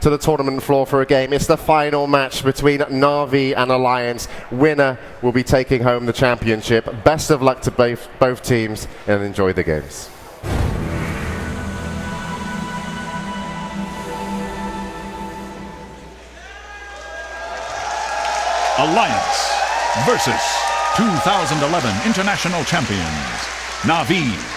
to the tournament floor for a game. It's the final match between Na'Vi and Alliance. Winner will be taking home the championship. Best of luck to both teams, and enjoy the games. Alliance versus 2011 International Champions, Na'Vi.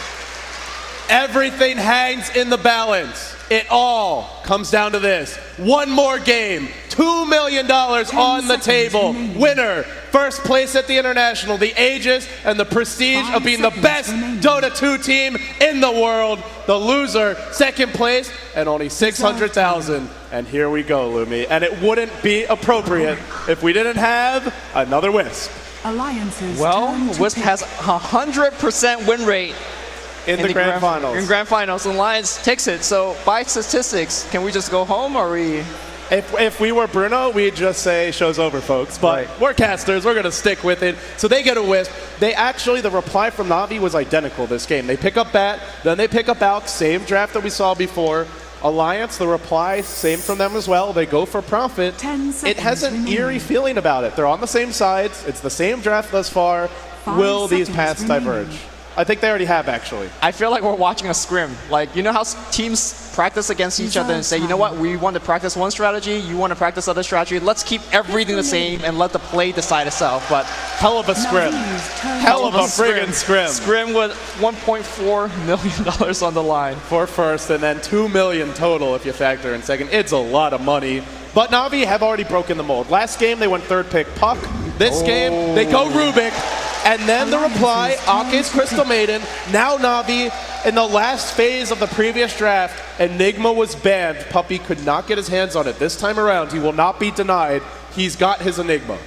Everything hangs in the balance. It all comes down to this. One more game, $2 million on the table. Winner, first place at the International, the aegis and the prestige of being the best Dota 2 team in the world. The loser, second place, and only 600,000. And here we go, Lumi. And it wouldn't be appropriate if we didn't have another Wisp. Well, Wisp has 100% win rate. In the grand finals. In grand finals, Alliance takes it. So by statistics, can we just go home, or we? If we were Bruno, we'd just say show's over, folks. But we're casters, we're gonna stick with it. So they get a Wisp. They actually, the reply from Na'Vi was identical this game. They pick up Bat, then they pick up Alk, same draft that we saw before. Alliance, the reply, same from them as well. They go for Profit. It has an eerie feeling about it. They're on the same sides. It's the same draft thus far. Will these paths diverge? I think they already have, actually. I feel like we're watching a scrim. Like, you know how teams practice against each other and say, you know what, we want to practice one strategy, you want to practice other strategy, let's keep everything the same and let the play decide itself. But hell of a scrim. Hell of a friggin' scrim. Scrim with $1.4 million on the line. For first, and then $2 million total if you factor in second. It's a lot of money. But Na'Vi have already broken the mold. Last game, they went third pick Puck. This game, they go Rubik. And then the reply, Ake's Crystal Maiden. Now Na'Vi, in the last phase of the previous draft, Enigma was banned. Puppy could not get his hands on it. This time around, he will not be denied. He's got his Enigma.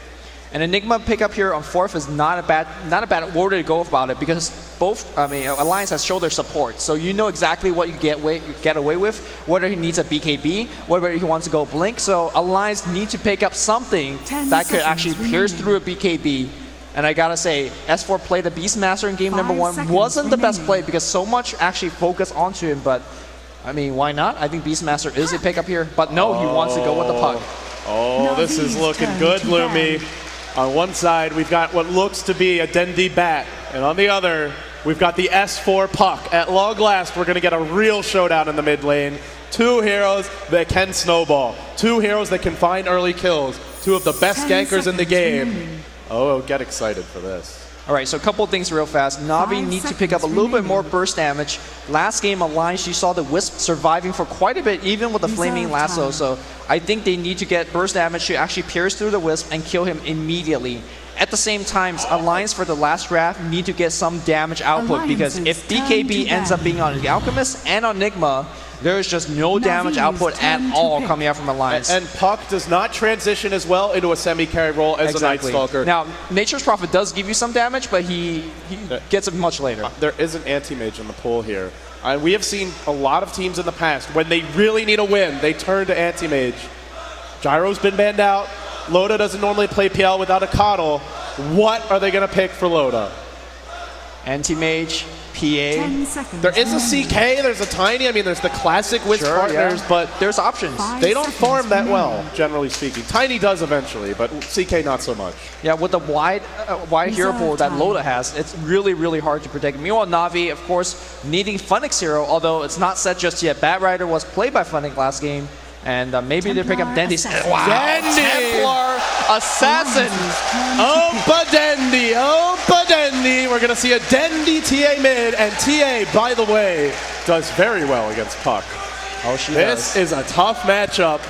An Enigma pickup here on fourth is not a bad order to go about it, because both, Alliance has shown their support. So you know exactly what you get away with, whether he needs a BKB, whether he wants to go Blink. So Alliance need to pick up something that could actually pierce through a BKB. And I gotta say, S4 played the Beastmaster in game number 1 wasn't the best play because so much actually focused onto him, but I mean, why not? I think Beastmaster is a pickup here, but no, he wants to go with the Puck. Oh, this is looking good, Lumi. On one side, we've got what looks to be a Dendi Bat, and on the other, we've got the S4 Puck. At long last, we're gonna get a real showdown in the mid lane. Two heroes that can snowball. Two heroes that can find early kills. Two of the best gankers in the game. Oh, get excited for this. All right, so a couple of things real fast. Na'Vi needs to pick up a little bit more burst damage. Last game, Alliance, you saw the Wisp surviving for quite a bit, even with the Flaming Lasso. So I think they need to get burst damage to actually pierce through the Wisp and kill him immediately. At the same time, Alliance for the last draft need to get some damage output, because if BKB ends up being on the Alchemist and on Enigma, there is just no damage output at all coming out from Alliance. And Puck does not transition as well into a semi-carry role as a Night Stalker. Now, Nature's Prophet does give you some damage, but he gets it much later. There is an anti-mage in the pool here. We have seen a lot of teams in the past, when they really need a win, they turn to anti-mage. Gyro's been banned out. Loda doesn't normally play PL without a Coddle. What are they going to pick for Loda? Anti-mage, PA. There is a CK, there's a Tiny, I mean, there's the classic Wisp partners, but there's options. They don't farm that well, generally speaking. Tiny does eventually, but CK not so much. Yeah, with the wide hero pool that Loda has, it's really, really hard to predict. Meanwhile, Na'Vi, of course, needing Funix hero, although it's not set just yet. Bat Rider was played by Funix last game, and maybe they pick up Dendy. Wow, Templar Assassin! Opa Dendi, Opa Dendi! We're gonna see a Dendi TA mid, and TA, by the way, does very well against Puck. Oh, she does. This is a tough matchup.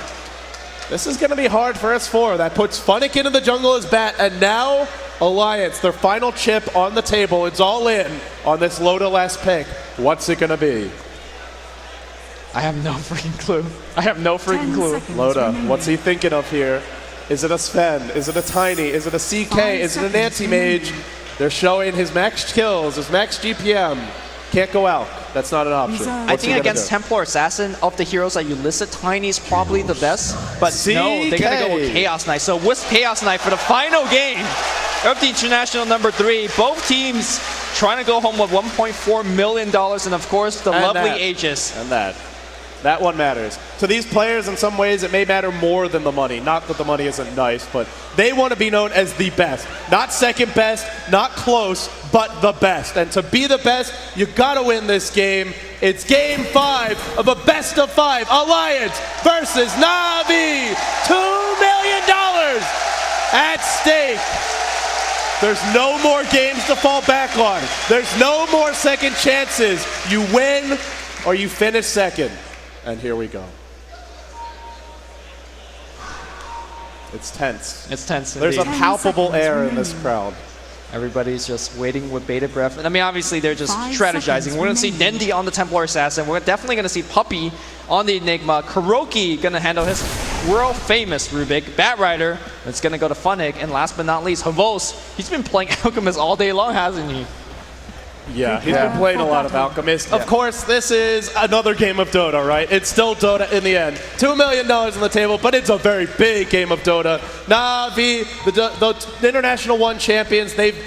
This is gonna be hard for S4. That puts Funnick into the jungle as Bat, and now Alliance, their final chip on the table. It's all in on this Loda last pick. What's it gonna be? I have no freaking clue. I have no freaking clue. Loda, what's he thinking of here? Is it a Sven? Is it a Tiny? Is it a CK? Is it an anti-mage? They're showing his max kills, his max GPM. Can't go out. That's not an option. I think against Templar Assassin, of the heroes that you listed, Tiny is probably the best. But no, they gotta go with Chaos Knight. So with Chaos Knight for the final game of the International number 3, both teams trying to go home with $1.4 million, and of course the lovely Aegis. And that. That one matters. To these players, in some ways, it may matter more than the money. Not that the money isn't nice, but they want to be known as the best. Not second best, not close, but the best. And to be the best, you got to win this game. It's game 5 of a best of 5 Alliance versus Na'Vi. $2 million at stake. There's no more games to fall back on. There's no more second chances. You win or you finish second. And here we go. It's tense. It's tense. There's a Indeed. palpable air in this crowd. Everybody's just waiting with bated breath. And I mean, obviously, they're just strategizing. We're going to see Dendi on the Templar Assassin. We're definitely going to see Puppey on the Enigma. Kuroki going to handle his world-famous Rubik. Bat Rider, it's going to go to Funnick. And last but not least, Havos. He's been playing Alchemist all day long, hasn't he? Yeah, he's been playing a lot of Alchemist. Of course, this is another game of Dota, right? It's still Dota in the end. $2 million on the table, but it's a very big game of Dota. Na'Vi, the International 1 champions, they've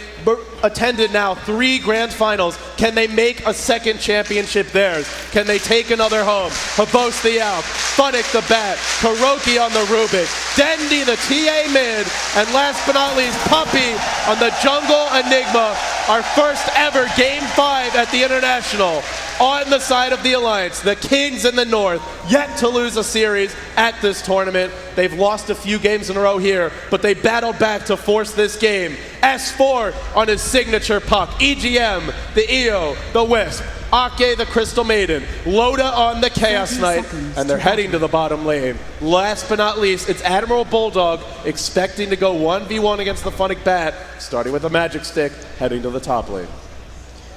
attended now 3 grand finals. Can they make a second championship theirs? Can they take another home? Havos the Alp, Funnick the Bat, Kuroki on the Rubik, Dendi the TA mid, and last but not least, Puppey on the Jungle Enigma. Our first ever Game 5 at the International on the side of the Alliance. The Kings in the North, yet to lose a series at this tournament. They've lost a few games in a row here, but they battled back to force this game. S4 on his signature puck. EGM, the EO, the Wisp. Ake, the Crystal Maiden. Loda on the Chaos Knight, and they're heading to the bottom lane. Last but not least, it's Admiral Bulldog expecting to go 1v1 against the Funnick Bat, starting with a Magic Stick, heading to the top lane.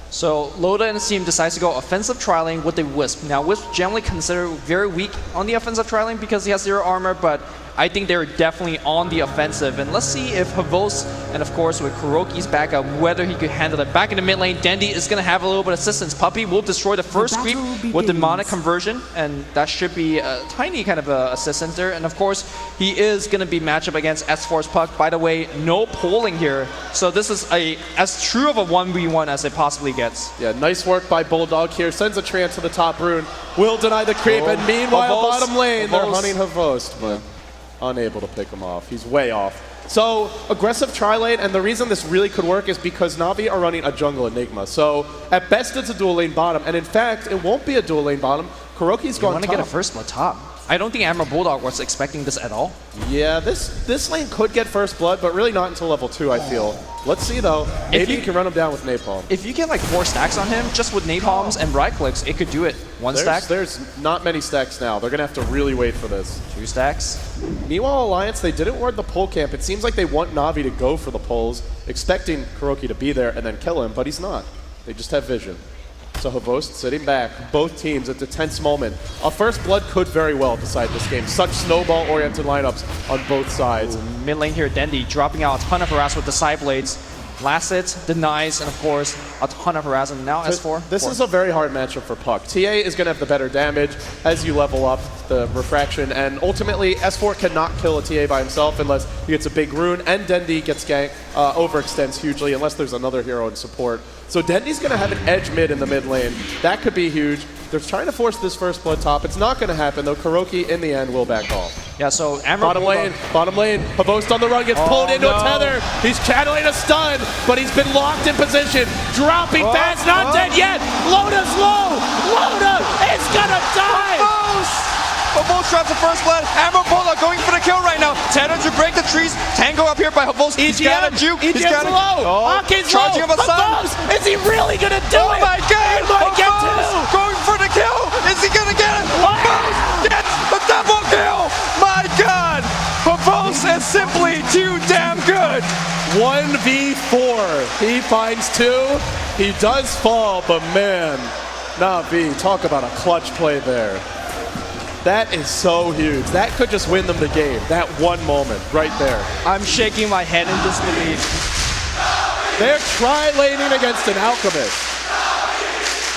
So Loda and his team decides to go offensive trialing with the Wisp. Now Wisp generally considered very weak on the offensive trialing because he has 0 armor, but I think they're definitely on the offensive. And let's see if Havos, and of course with Kuroki's backup, whether he could handle it. Back in the mid lane, Dendi is going to have a little bit of assistance. Puppey will destroy the first creep with demonic conversion, and that should be a tiny kind of assistance there. And of course, he is going to be matched up against S4's puck. By the way, no polling here, so this is as true of a 1v1 as it possibly gets. Yeah, nice work by Bulldog here. Sends a trance to the top rune. Will deny the creep, and meanwhile, Havos, bottom lane, they're Havos. hunting Havos, but unable to pick him off. He's way off. So, aggressive tri-lane, and the reason this really could work is because Na'Vi are running a jungle Enigma. So, at best, it's a dual lane bottom, and in fact, it won't be a dual lane bottom. Kuroki's gone top. You want to get a first blood top. I don't think Admiral Bulldog was expecting this at all. Yeah, this lane could get first blood, but really not until level 2, I feel. Let's see, though. Maybe you can run him down with Napalm. If you get like 4 stacks on him, just with Napalms and right clicks, it could do it. One stack? There's not many stacks now. They're going to have to really wait for this. 2 stacks? Meanwhile, Alliance, they didn't ward the pole camp. It seems like they want Na'Vi to go for the poles, expecting Kuroki to be there and then kill him, but he's not. They just have vision. So Havos sitting back, both teams at a tense moment. A first blood could very well decide this game. Such snowball-oriented lineups on both sides. Mid lane here, Dendi dropping out a ton of harass with the side blades. Last hit, denies, and of course, a ton of harassment. Now S4. This is a very hard matchup for Puck. TA is going to have the better damage as you level up the refraction, and ultimately S4 cannot kill a TA by himself unless he gets a big rune, and Dendi gets ganked, overextends hugely unless there's another hero in support. So Dendi's going to have an edge mid in the mid lane. That could be huge. They're trying to force this first blood top. It's not going to happen, though. Kuroki, in the end, will back off. Yeah, so Admiral Bottom lane. Havos on the run, gets pulled into a tether. He's channeling a stun, but he's been locked in position. Dropping fast, not dead yet. Loda's low. Loda is going to die. Havos drops the first blood. Admiral Bulldog going for the kill right now. Tether to break the trees. Tango up here by Havos. He's got a juke. He's got a low. Ake's charging low. up a stun. Is he really going to do it? Oh my god! He might get two. Going for the kill. Is he going to get it? Havos gets the double kill. My god! Havos is simply too damn good. 1v4. He finds 2. He does fall, but man, Na'Vi, talk about a clutch play there. That is so huge. That could just win them the game. That one moment right there. I'm shaking my head in disbelief. They're tri-laning against an Alchemist.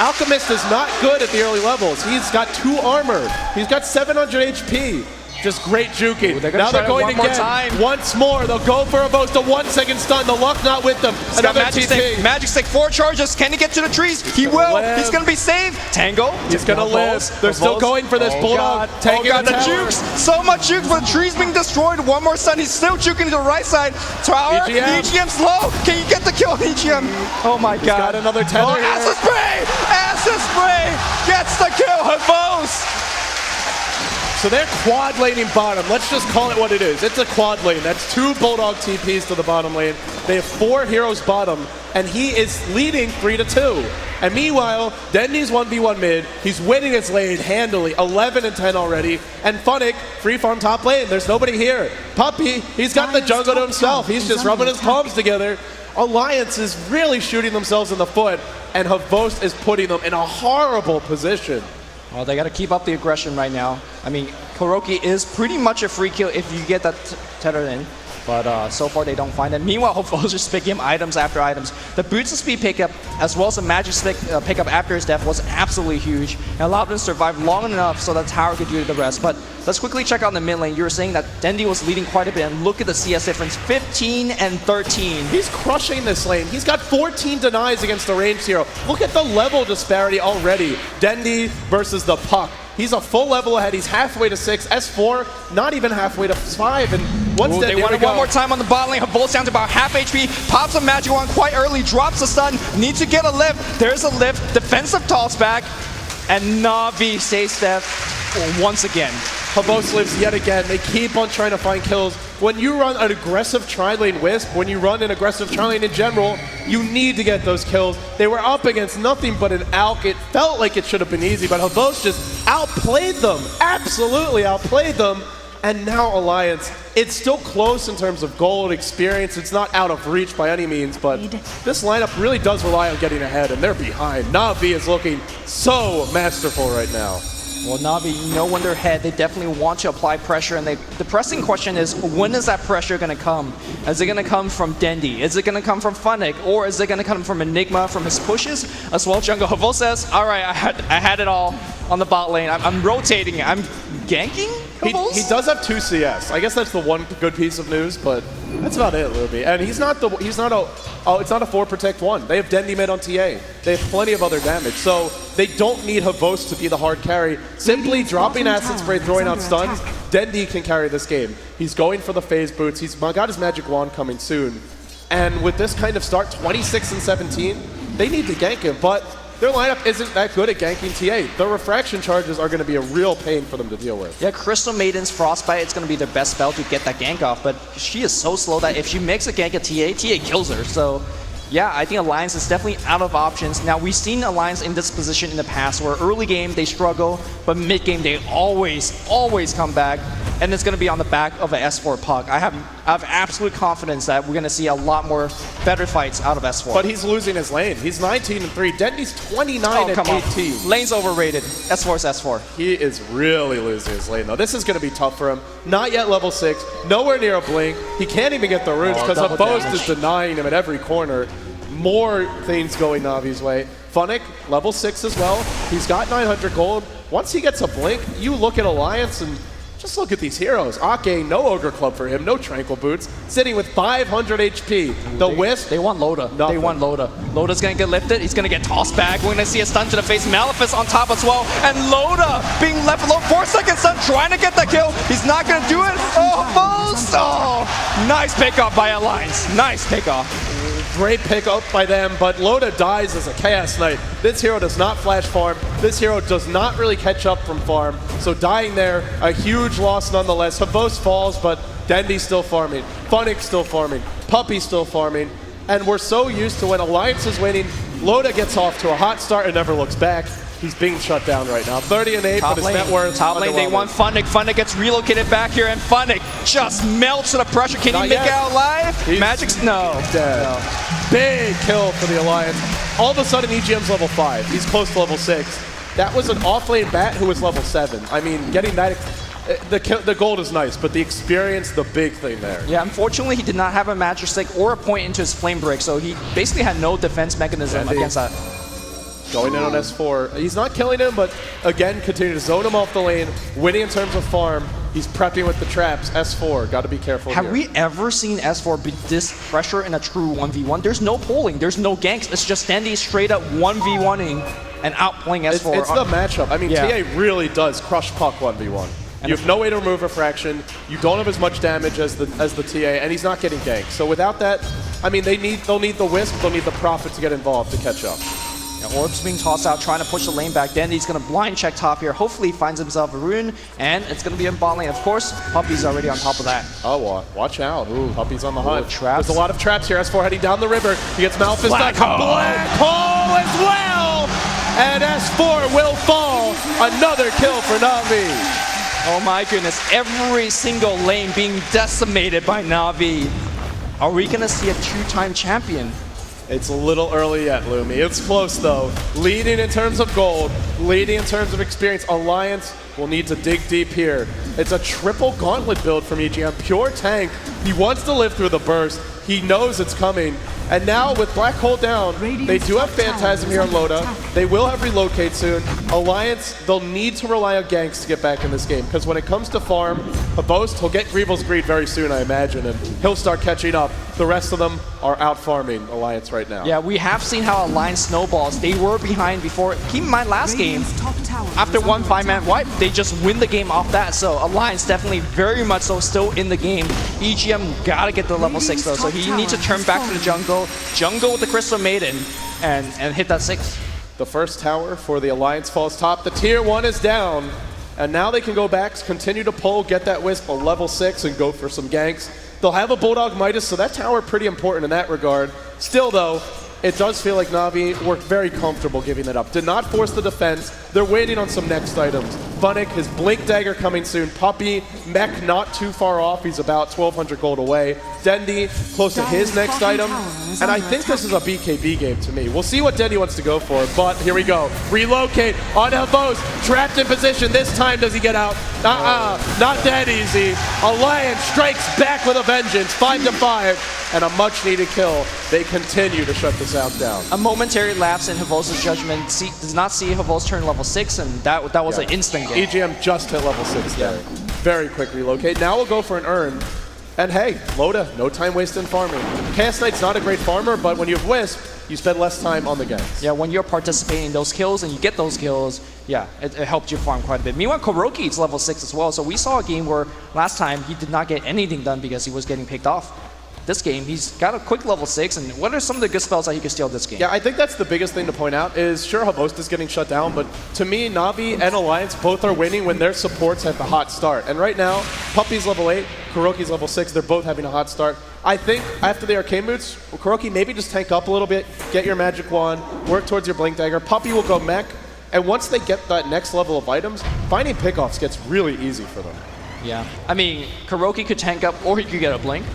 Alchemist is not good at the early levels. He's got 2 armor. He's got 700 HP. Just great juking. Ooh, now they're going again. Once more, they'll go for a boast. A 1 second stun. The luck not with them. Another Magic TP. Stick. Magic Stick, 4 charges. Can he get to the trees? He will. Live. He's going to be saved. Tango. He's going to live. They're still going for this. Bulldog. Oh god, the jukes. So much jukes, but the trees being destroyed. One more stun. He's still juking to the right side. Tower. EGM slow. Can you get the kill on EGM? Oh my god. Got another tether here. Acid spray. Acid spray. Gets the kill. Havos. So they're quad laning bottom. Let's just call it what it is. It's a quad lane. That's 2 Bulldog TPs to the bottom lane. They have 4 heroes bottom, and he is leading 3-2. And meanwhile, Dendy's 1v1 mid. He's winning his lane handily, 11 and 10 already. And Funnick, free farm top lane. There's nobody here. Puppy, he's got the jungle to himself. He's just rubbing his palms together. Alliance is really shooting themselves in the foot, and Havos is putting them in a horrible position. Well, they got to keep up the aggression right now. I mean, Kuroki is pretty much a free kill if you get that tether in. But so far they don't find it. Meanwhile, Havos just picking him items after items. The boots and speed pickup, as well as the magic stick pickup after his death, was absolutely huge and allowed him to survive long enough so that Tower could do the rest. But let's quickly check out the mid lane. You were saying that Dendy was leading quite a bit, and look at the CS difference, 15 and 13. He's crushing this lane. He's got 14 denies against the ranged hero. Look at the level disparity already. Dendy versus the Puck. He's a full level ahead. He's halfway to 6. S4, not even halfway to 5. And once they want it one more time on the bot lane. Havos down to about half HP. Pops a magic wand quite early. Drops a stun. Needs to get a lift. There's a lift. Defensive toss back. And Na'Vi stays death once again. Havos lives yet again. They keep on trying to find kills. When you run an aggressive tri-lane Wisp, when you run an aggressive tri-lane in general, you need to get those kills. They were up against nothing but an Alk. It felt like it should have been easy, but Havos just outplayed them. Absolutely outplayed them. And now Alliance, it's still close in terms of gold experience. It's not out of reach by any means, but this lineup really does rely on getting ahead, and they're behind. Na'Vi is looking so masterful right now. Well, Na'Vi, you know when they're ahead, they definitely want to apply pressure, and the pressing question is, when is that pressure going to come? Is it going to come from Dendy? Is it going to come from Funnick? Or is it going to come from Enigma, from his pushes? As well, Jungle Havos says, all right, I had it all on the bot lane. I'm rotating it. I'm ganking Havos? He does have 2 CS. I guess that's the one good piece of news, but that's about it, Ruby. And it's not a 4 protect 1. They have Dendy mid on TA. They have plenty of other damage. So they don't need Havos to be the hard carry. Simply dropping acid spray, throwing out stuns, Dendy can carry this game. He's going for the phase boots. He's got his magic wand coming soon. And with this kind of start, 26 and 17, they need to gank him. But their lineup isn't that good at ganking TA. The refraction charges are going to be a real pain for them to deal with. Yeah, Crystal Maiden's Frostbite, it's going to be their best spell to get that gank off, but she is so slow that if she makes a gank at TA kills her. So yeah, I think Alliance is definitely out of options. Now, we've seen Alliance in this position in the past where early game they struggle, but mid game they always come back, and it's going to be on the back of an S4 Puck. I have absolute confidence that we're going to see a lot more better fights out of S4. But he's losing his lane. He's 19 and 3. Dendy's 29 and 18. Lane's overrated. S4's S4. He is really losing his lane, though. This is going to be tough for him. Not yet level 6. Nowhere near a blink. He can't even get the runes because Havos is denying him at every corner. More things going Na'Vi's way. Funnick, level 6 as well. He's got 900 gold. Once he gets a blink, you look at Alliance and just look at these heroes. Ake, no Ogre Club for him, no Tranquil Boots, sitting with 500 HP. The Wisp. They want Loda. Nothing. They want Loda. Loda's going to get lifted. He's going to get tossed back. We're going to see a stun to the face. Malefice on top as well. And Loda being left alone. 4-second stun, trying to get the kill. He's not going to do it. Oh, Havos! Oh, nice pickup by Alliance. Nice pickup. Great pickup by them, but Loda dies as a Chaos Knight. This hero does not flash farm. This hero does not really catch up from farm. So dying there, a huge loss nonetheless. Havos falls, but Dendy's still farming. Funnick still farming. Puppy still farming. And we're so used to when Alliance is winning, Loda gets off to a hot start and never looks back. He's being shut down right now. 30 and 8, but his net worth. Top lane, they want Funnick. Funnick gets relocated back here, and Funnick just melts to the pressure. Can he make it out alive? Magic's no. Dead. No. Big kill for the Alliance. All of a sudden, EGM's level 5. He's close to level 6. That was an off-lane bat who was level 7. I mean, getting that... The gold is nice, but the experience, the big thing there. Yeah, unfortunately, he did not have a magic stick or a point into his flame break, so he basically had no defense mechanism against that. Going in on S4. He's not killing him, but again, continue to zone him off the lane, winning in terms of farm. He's prepping with the traps. S4, got to be careful Have here. we ever seen S4 be this pressure in a true 1v1? There's no pulling, there's no ganks. It's just Dandy straight up 1v1ing and outplaying S4. It's the matchup. I mean, Yeah. TA really does crush Puck 1v1. You have no way to remove a fraction. You don't have as much damage as the TA, and he's not getting ganked. So without that, I mean, they'll need the Wisp, they'll need the Prophet to get involved to catch up. Yeah, Orb's being tossed out, trying to push the lane back. Dandy's going to blind check top here. Hopefully he finds himself a rune, and it's going to be in bot lane. Of course, Puppy's already on top of that. Oh, watch out. Ooh, Puppy's on the hunt. Traps. There's a lot of traps here. S4 heading down the river. He gets Malphus Black stuck. hole. Black hole as well! And S4 will fall. Another kill for Na'Vi. Oh my goodness, every single lane being decimated by Na'Vi. Are we going to see a two-time champion? It's a little early yet, Lumi. It's close, though. Leading in terms of gold, leading in terms of experience. Alliance will need to dig deep here. It's a triple gauntlet build from EGM. Pure tank. He wants to live through the burst. He knows it's coming. And now with Black Hole down, they do have Phantasm here on Loda. They will have Relocate soon. Alliance, they'll need to rely on ganks to get back in this game. Because when it comes to farm, Habost, he'll get Greevil's Greed very soon, I imagine. And he'll start catching up. The rest of them are out farming Alliance right now. Yeah, we have seen how Alliance snowballs. They were behind before. Keep in mind, last game, after one 5-man wipe, they just win the game off that. So Alliance definitely very much so still in the game. EGM gotta get to level 6 though, so he needs to turn back to the jungle with the Crystal Maiden, and hit that 6. The first tower for the Alliance falls top. The tier 1 is down. And now they can go back, continue to pull, get that Wisp a level 6 and go for some ganks. They'll have a Bulldog Midas, so that tower pretty important in that regard. Still though, it does feel like Na'Vi were very comfortable giving it up. Did not force the defense. They're waiting on some next items. Funnick, his Blink Dagger coming soon. Puppy, Mech not too far off. He's about 1,200 gold away. Dendi, close to his next item. And I think this is a BKB game to me. We'll see what Dendi wants to go for, but here we go. Relocate on Habost, trapped in position. This time does he get out? Not that easy. Alliance strikes back with a vengeance, 5-5, and a much needed kill. They continue to shut this out down. A momentary lapse in Havos's judgment. Does not see Havos turn level 6, and that was an instant game. EGM just hit level 6 there. Very quick relocate. Now we'll go for an Urn. And hey, Loda, no time wasted in farming. Chaos Knight's not a great farmer, but when you have Wisp, you spend less time on the ganks. Yeah, when you're participating in those kills and you get those kills, yeah, it helped you farm quite a bit. Meanwhile, Kuroki is level 6 as well, so we saw a game where last time he did not get anything done because he was getting picked off. This game, he's got a quick level 6, and what are some of the good spells that he can steal this game? Yeah, I think that's the biggest thing to point out is, sure, Habost is getting shut down, but to me, Na'Vi and Alliance both are winning when their supports have a hot start. And right now, Puppy's level 8, Kuroki's level 6, they're both having a hot start. I think after the Arcane Boots, Kuroki maybe just tank up a little bit, get your Magic Wand, work towards your Blink Dagger. Puppy will go Mech, and once they get that next level of items, finding pickoffs gets really easy for them. Yeah, I mean, Kuroki could tank up or he could get a Blink.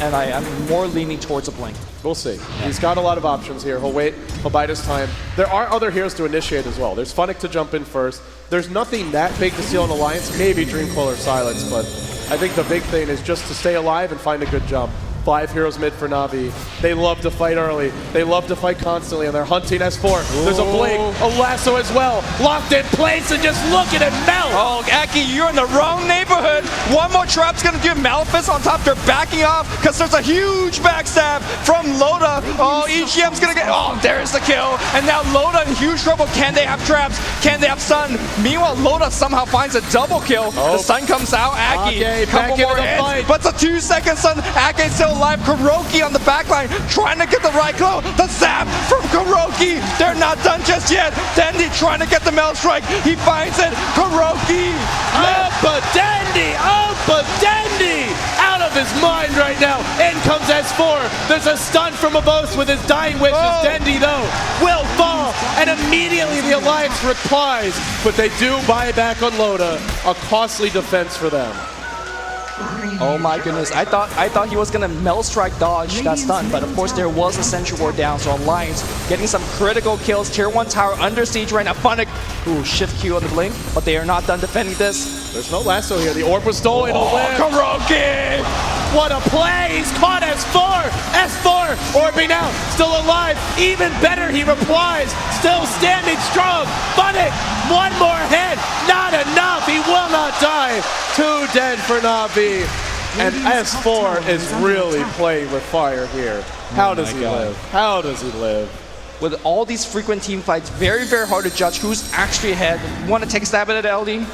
And I'm more leaning towards a Blink. We'll see. Yeah. He's got a lot of options here. He'll wait. He'll bide his time. There are other heroes to initiate as well. There's Funnick to jump in first. There's nothing that big to steal an Alliance. Maybe Dreamcoil or Silence, but I think the big thing is just to stay alive and find a good jump. 5 heroes mid for Na'Vi. They love to fight early. They love to fight constantly, and they're hunting S4. Ooh. There's a Blink, a lasso as well. Locked in place, and just look at it melt. Oh, Aki, you're in the wrong neighborhood. One more trap's gonna give Malphus on top. They're backing off because there's a huge backstab from Loda. Oh, EGM's gonna get, oh, there's the kill. And now Loda in huge trouble. Can they have traps? Can they have stun? Meanwhile, Loda somehow finds a double kill. The stun comes out. Aki, back into the fight. But it's a 2-second stun. Aki still alive. Kuroki on the backline trying to get the right glow. The zap from Kuroki. They're not done just yet. Dendi trying to get the Mel Strike. He finds it. Kuroki. Dendi! Dendi! Out of his mind right now. In comes S4. There's a stun from Habost with his dying wishes. Dendi, though, will fall. And immediately the Alliance replies. But they do buy back on Loda. A costly defense for them. Oh my goodness, I thought he was gonna Mel Strike dodge that stun, but of course there was a Sentry Ward down, so Alliance getting some critical kills. Tier 1 tower under siege right now. Funnick, ooh, shift Q on the Blink, but they are not done defending this. There's no lasso here, the orb was stolen. Kuroki! What a play, he's caught S4! S4 orbing out, still alive, even better he replies, still standing strong. Funnick, one more hit, not enough, he will not die. die. 2 dead for Na'Vi. And S4 is really playing with fire here. How does he live? How does he live? With all these frequent team fights, very, very hard to judge who's actually ahead. Want to take a stab at it, LD?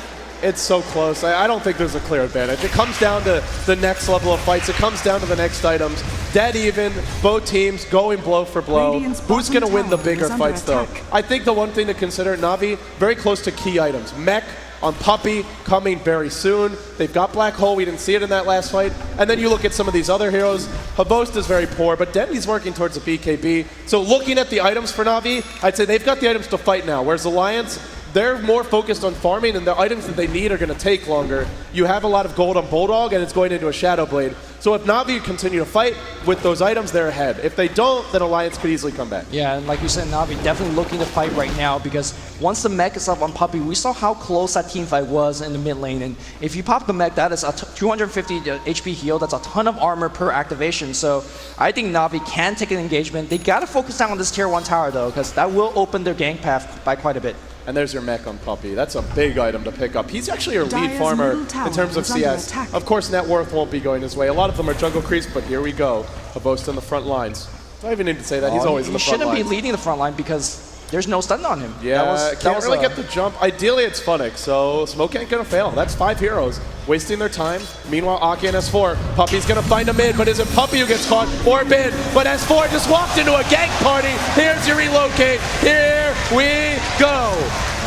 It's so close. I don't think there's a clear advantage. It comes down to the next level of fights. It comes down to the next items. Dead even, both teams going blow for blow. Who's going to win the bigger fights, though? I think the one thing to consider, Na'Vi, very close to key items. Mech on Puppey coming very soon. They've got Black Hole. We didn't see it in that last fight. And then you look at some of these other heroes. Havost is very poor, but Dendy's working towards a BKB. So looking at the items for Na'Vi, I'd say they've got the items to fight now, whereas Alliance, they're more focused on farming, and the items that they need are going to take longer. You have a lot of gold on Bulldog, and it's going into a Shadow Blade. So if Na'Vi continue to fight with those items, they're ahead. If they don't, then Alliance could easily come back. Yeah, and like you said, Na'Vi definitely looking to fight right now, because once the mech is up on Puppey, we saw how close that team fight was in the mid lane. And if you pop the mech, that is a 250 HP heal. That's a ton of armor per activation. So I think Na'Vi can take an engagement. They got to focus down on this tier 1 tower, though, because that will open their gank path by quite a bit. And there's your mech on Puppey. That's a big item to pick up. He's actually your lead farmer in terms of CS. Of course, net worth won't be going his way. A lot of them are jungle creeps, but here we go. Havost in the front lines. I don't even need to say that. He's always in the front lines. He shouldn't be leading the front line because there's no stun on him. Yeah, can't really get the jump. Ideally, it's Funnick, so Smoke ain't gonna fail. That's 5 heroes wasting their time. Meanwhile, Aki and S4, Puppey's gonna find a mid, but is it Puppey who gets caught or mid? But S4 just walked into a gank party. Here's your relocate. Here we go.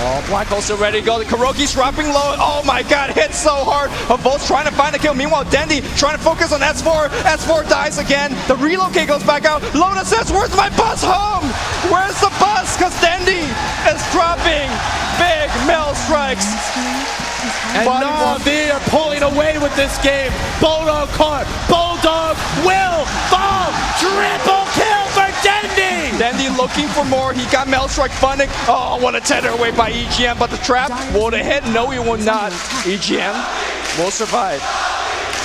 Oh, Black Hole still ready to go. The Kuroki's dropping low. Oh my god, hit so hard. Havost trying to find the kill. Meanwhile, Dendy trying to focus on S4. S4 dies again. The relocate goes back out. Loda says, where's my bus home? Where's the bus? Because Dendy is dropping big mill strikes. And Na'Vi are pulling away with this game. Bulldog caught. Bulldog will fall. Triple kill for Dendy. Dendy looking for more. He got Maelstrike Funnick. Oh, what a tether away by EGM. But the trap, will it hit? No, he will not. EGM will survive.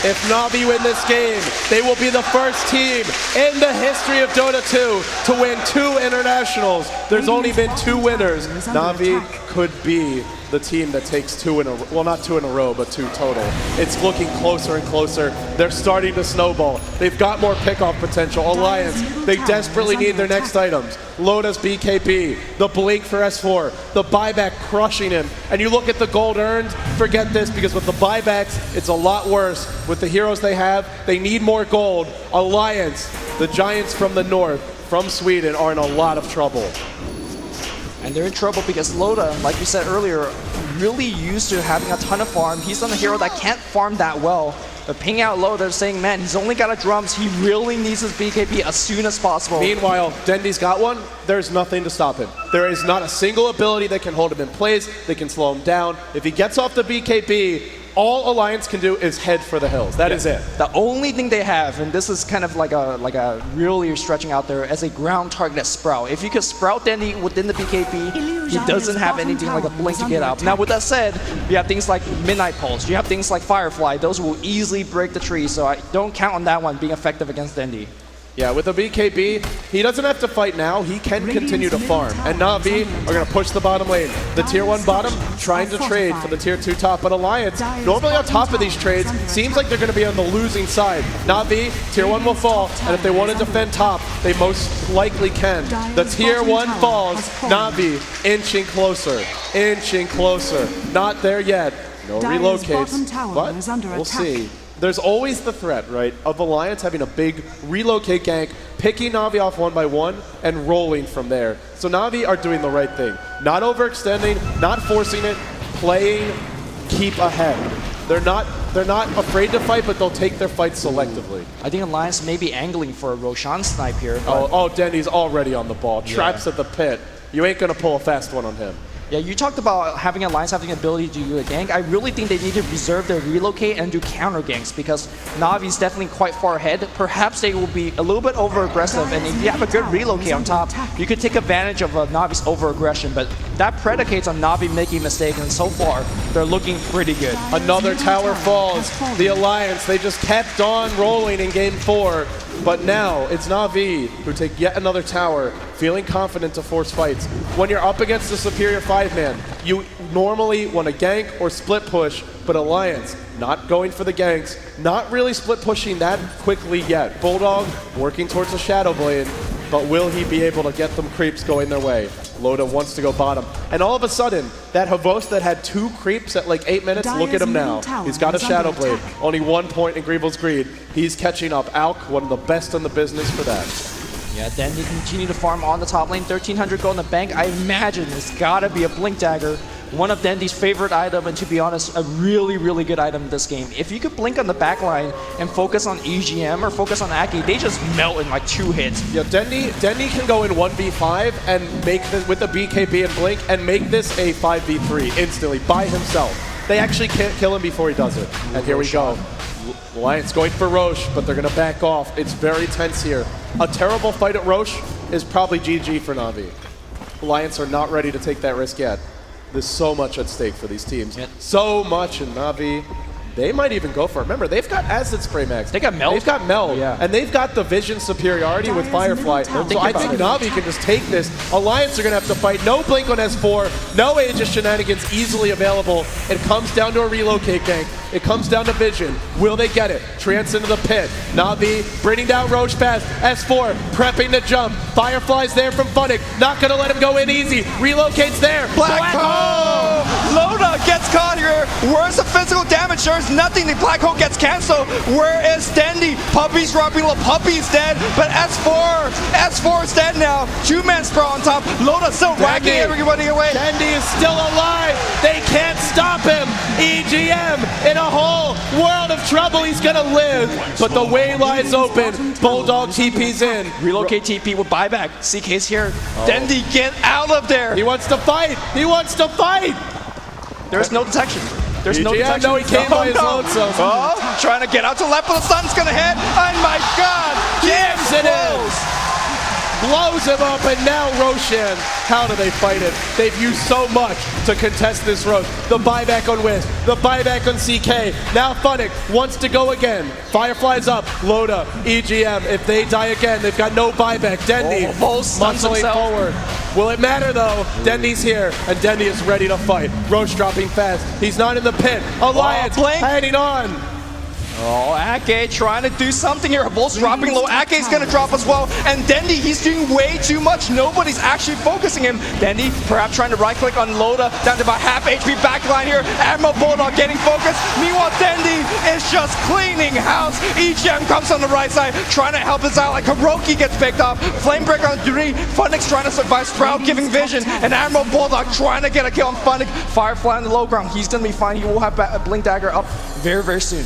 If Na'Vi win this game, they will be the first team in the history of Dota 2 to win 2 internationals. There's only been 2 winners. Na'Vi could be the team that takes 2 in a row. Well, not 2 in a row, but 2 total. It's looking closer and closer. They're starting to snowball. They've got more pickoff potential. Alliance, they desperately need their next items. Loda's BKB, the Blink for S4, the buyback crushing him. And you look at the gold earned, forget this, because with the buybacks, it's a lot worse. With the heroes they have, they need more gold. Alliance, the Giants from the north, from Sweden, are in a lot of trouble. And they're in trouble because Loda, like we said earlier, really used to having a ton of farm. He's on a hero that can't farm that well. But ping out Loda saying, man, he's only got a drums. He really needs his BKB as soon as possible. Meanwhile, Dendy's got one. There's nothing to stop him. There is not a single ability that can hold him in place. They can slow him down. If he gets off the BKB, all Alliance can do is head for the hills. That is it. The only thing they have, and this is kind of like a really stretching out there, as a ground target as Sprout. If you could Sprout Dendy within the BKB, he doesn't have anything like a blink to get out. Now with that said, you have things like Midnight Pulse, you have things like Firefly, those will easily break the tree, so I don't count on that one being effective against Dendy. Yeah, with the BKB, he doesn't have to fight now. He can continue to farm. And Na'Vi are going to push the bottom lane. The tier 1 bottom trying to trade for the tier 2 top. But Alliance, normally on top of these trades, seems like they're going to be on the losing side. Na'Vi, tier 1 will fall. And if they want to defend top, they most likely can. The tier 1 falls. Na'Vi inching closer. Inching closer. Not there yet. No relocates. But we'll see. There's always the threat, right, of Alliance having a big relocate gank, picking Na'Vi off 1 by 1, and rolling from there. So Na'Vi are doing the right thing. Not overextending, not forcing it, playing, keep ahead. They're not afraid to fight, but they'll take their fights selectively. I think Alliance may be angling for a Roshan snipe here. Oh, Denny's already on the ball. Traps at the pit. You ain't going to pull a fast one on him. Yeah, you talked about having Alliance having the ability to do a gank. I really think they need to reserve their relocate and do counter ganks because Na'Vi's definitely quite far ahead. Perhaps they will be a little bit over aggressive, and if you have a good relocate on top, you could take advantage of Na'Vi's over aggression. But that predicates on Na'Vi making mistakes, and so far they're looking pretty good. Another tower falls. The Alliance, they just kept on rolling in game 4. But now it's Na'Vi who take yet another tower, feeling confident to force fights. When you're up against a superior 5-man, you normally want to gank or split push but Alliance not going for the ganks, not really split pushing that quickly yet. Bulldog working towards the Shadow Blade, but will he be able to get them creeps going their way? Loda wants to go bottom. And all of a sudden, that Havos that had 2 creeps at like 8 minutes, look at him now. He's got a Shadow Blade. Only 1 point in Greevil's Greed. He's catching up. Alk, one of the best in the business for that. Yeah, then you continue to farm on the top lane. 1,300 gold in the bank. I imagine it's gotta be a Blink Dagger. One of Dendy's favorite item, and to be honest, a really, really good item in this game. If you could blink on the back line and focus on EGM or focus on Aki, they just melt in like 2 hits. Yeah, Dendy can go in 1v5 and make this with the BKB and blink and make this a 5v3 instantly by himself. They actually can't kill him before he does it. And here we go. Alliance going for Roche, but they're going to back off. It's very tense here. A terrible fight at Roche is probably GG for Na'Vi. Alliance are not ready to take that risk yet. There's so much at stake for these teams. Yep. So much, in Na'Vi, they might even go for it. Remember, they've got Acid Spray Max. They got Meld. They've got Meld. Yeah. And they've got the vision superiority with Firefly. So I think Na'Vi can just take this. Alliance are going to have to fight. No Blink on S4. No Aegis shenanigans easily available. It comes down to a relocate gank. It comes down to vision. Will they get it? Trance into the pit. Na'Vi bringing down Roche fast. S4 prepping to jump. Firefly's there from Funnick. Not going to let him go in easy. Relocate's there. Black Hole! Loda gets caught here. Where's the physical damage? There's nothing. The Black Hole gets canceled. Where is Dendy? Puppy's dropping low. Puppy's dead, but S4 is dead now. 2-man sprawl on top. Loda still whacking everybody away. Dendy is still alive. They can't stop him. EGM in a whole world of trouble. He's gonna live, but the way lies open. Bulldog TP's in. Relocate TP with buyback. CK's here. Dendy, get out of there. He wants to fight. He wants to fight. There's no detection. There's no EGM, detection. no, he came by his lonesome. Oh, trying to get out to left, but the sun's gonna hit. Oh my God! Jams it in. Blows him up, and now Roshan. How do they fight it? They've used so much to contest this road. The buyback on Wisp, the buyback on CK. Now Funnick wants to go again. Firefly's up. Loda, EGM. If they die again, they've got no buyback. Dendy muscling forward. Will it matter though? Dendy's here, and Dendy is ready to fight. Roche dropping fast. He's not in the pit. Alliance heading on. Oh, Ake trying to do something here. Volt's dropping low. Ake's gonna drop as well. And Dendy, he's doing way too much. Nobody's actually focusing him. Dendy perhaps trying to right click on Loda down to about half HP backline here. Admiral Bulldog getting focused. Meanwhile, Dendy is just cleaning house. EGM comes on the right side, trying to help his ally. Kuroki gets picked off. Flamebreaker on 3. Funnick's trying to survive. Sprout giving vision. And Admiral Bulldog trying to get a kill on Funnick. Firefly on the low ground. He's gonna be fine. He will have a Blink Dagger up very, very soon.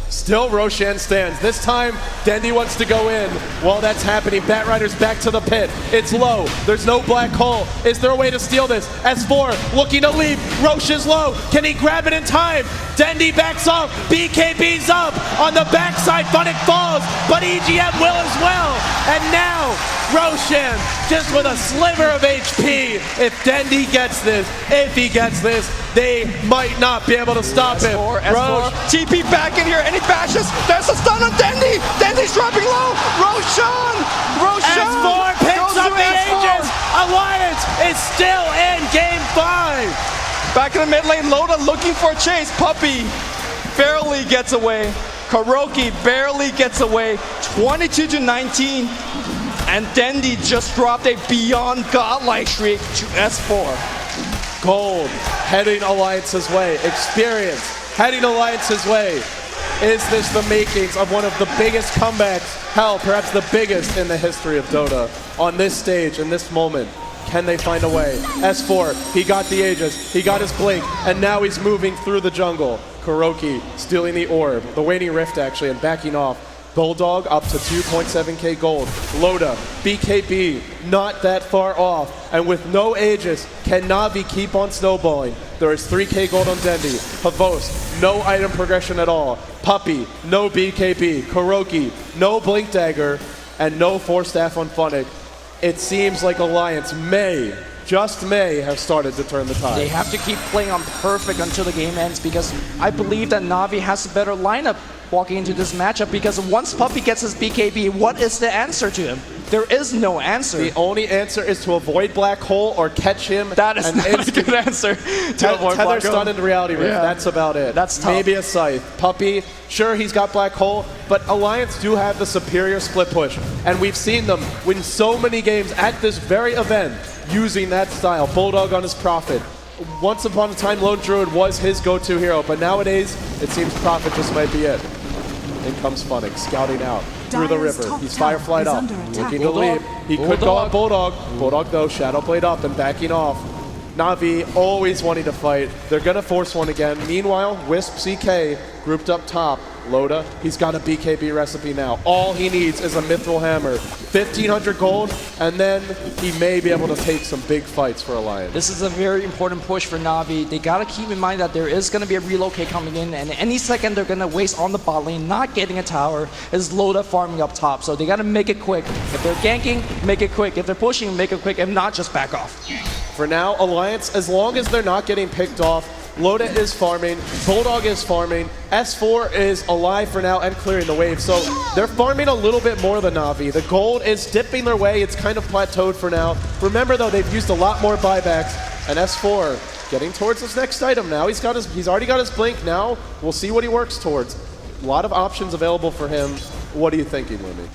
Still Roshan stands. This time, Dendy wants to go in. While that's happening, Batrider's back to the pit. It's low. There's no black hole. Is there a way to steal this? S4 looking to leave. Roche is low. Can he grab it in time? Dendy backs off. BKB's up. On the backside, Funnick falls, but EGM will as well. And now, Roshan just with a sliver of HP. If Dendy gets this, they might not be able to stop him. S4, TP back in here, and he bashes. There's a stun on Dendy. Dendy's dropping low. Roshan. S4 picks up the Aegis. Alliance is still in game 5. Back in the mid lane, Loda looking for a chase. Puppy barely gets away. Kuroki barely gets away. 22-19. And Dendy just dropped a beyond godlike streak to S4. Gold heading Alliance's way. Experience heading Alliance's way. Is this the makings of one of the biggest comebacks, hell, perhaps the biggest in the history of Dota? On this stage, in this moment, can they find a way? S4, he got the Aegis, he got his Blink, and now he's moving through the jungle. Kuroki stealing the orb, the Waning Rift actually, and backing off. Bulldog up to 2.7k gold. Loda, BKB, not that far off. And with no Aegis, can Na'Vi keep on snowballing? There is 3k gold on Dendy. Havos, no item progression at all. Puppy, no BKB. Kuroki, no Blink Dagger, and no Force Staff on Funnick. It seems like Alliance may just may have started to turn the tide. They have to keep playing on perfect until the game ends, because I believe that Na'Vi has a better lineup walking into this matchup, because once Puppey gets his BKB, what is the answer to him? There is no answer. The only answer is to avoid Black Hole or catch him. That is not a good answer to avoid Tether Black Hole. stun into Reality Rift. Yeah. That's about it. That's tough. Maybe a Scythe. Puppey, sure, he's got Black Hole, but Alliance do have the superior split push. And we've seen them win so many games at this very event using that style. Bulldog on his Prophet. Once upon a time, Lone Druid was his go-to hero, but nowadays, it seems Prophet just might be it. In comes Funnick, scouting out through the river. He's Fireflied up, looking to leap. He could go on Bulldog. Bulldog though, Shadow Blade up and backing off. Na'Vi always wanting to fight. They're gonna force one again. Meanwhile, Wisp CK grouped up top. Loda, he's got a BKB recipe now. All he needs is a Mithril Hammer. 1,500 gold, and then he may be able to take some big fights for Alliance. This is a very important push for Na'Vi. They gotta keep in mind that there is gonna be a relocate coming in, and any second they're gonna waste on the bot lane, not getting a tower, is Loda farming up top. So they gotta make it quick. If they're ganking, make it quick. If they're pushing, make it quick, and not just back off. For now, Alliance, as long as they're not getting picked off, Loda is farming, Bulldog is farming, S4 is alive for now and clearing the wave. So they're farming a little bit more than Na'Vi. The gold is dipping their way. It's kind of plateaued for now. Remember though, they've used a lot more buybacks, and S4 getting towards his next item now. He's already got his blink now. We'll see what he works towards. A lot of options available for him. What are you thinking, Lumi?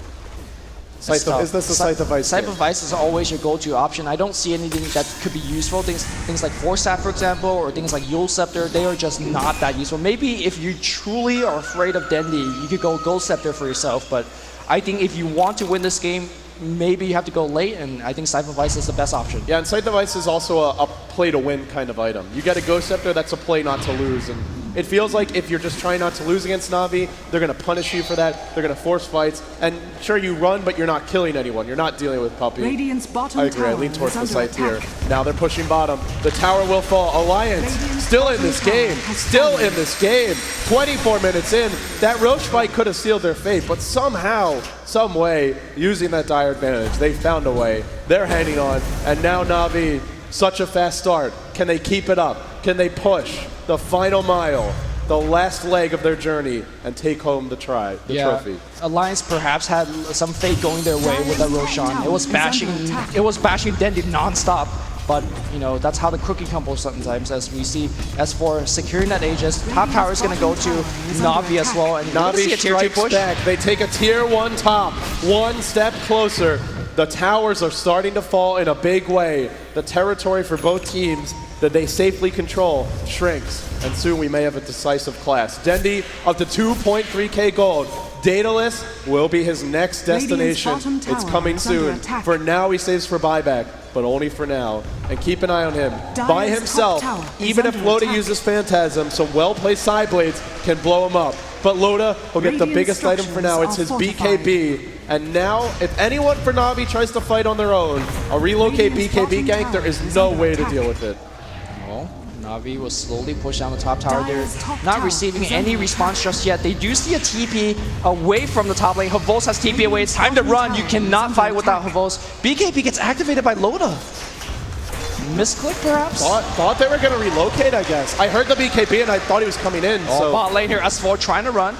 Is this a Scythe of Ice? Scythe of Ice is always your go-to option. I don't see anything that could be useful. Things like Force Staff, for example, or things like Yule Scepter, they are just not that useful. Maybe if you truly are afraid of Dendi, you could go Gold Scepter for yourself. But I think if you want to win this game, maybe you have to go late, and I think Scythe of Ice is the best option. Yeah, and Scythe of Ice is also a play-to-win kind of item. You get a Ghost Scepter, that's a play not to lose. And it feels like if you're just trying not to lose against Na'Vi, they're going to punish you for that. They're going to force fights. And sure, you run, but you're not killing anyone. You're not dealing with Puppey. Radiant's bottom I agree. I tower lean towards the is Scythe under here. Now they're pushing bottom. The tower will fall. Alliance still in this game. Still in this game. 24 minutes in. That Roche fight could have sealed their fate, but somehow, some way, using that dire advantage, they found a way. They're hanging on. And now Na'Vi, such a fast start. Can they keep it up? Can they push the final mile, the last leg of their journey, and take home the trophy? Alliance perhaps had some fate going their way with that Roshan. It was bashing Dendi non-stop. But, you know, that's how the cookie crumbles sometimes, as we see S4 securing that Aegis. Top tower is going to go to Na'Vi as well. And Na'Vi strikes back. They take a tier 1 top, one step closer. The towers are starting to fall in a big way. The territory for both teams that they safely control shrinks, and soon we may have a decisive clash. Dendi up to 2.3k gold. Daedalus will be his next destination. It's coming soon. For now, he saves for buyback, but only for now. And keep an eye on him. By himself, even if Loda uses Phantasm, some well-placed side blades can blow him up. But Loda will get the biggest item for now. It's his BKB. And now, if anyone for Na'Vi tries to fight on their own, a relocate BKB gank, there is no way to deal with it. Well, Na'Vi will slowly push down the top tower. They're not receiving any response just yet. They do see a TP away from the top lane. Havos has TP away. It's time to run. You cannot fight without Havos. BKB gets activated by Loda. Misclick, perhaps? Thought they were going to relocate, I guess. I heard the BKB and I thought he was coming in. So bot lane here, S4 trying to run,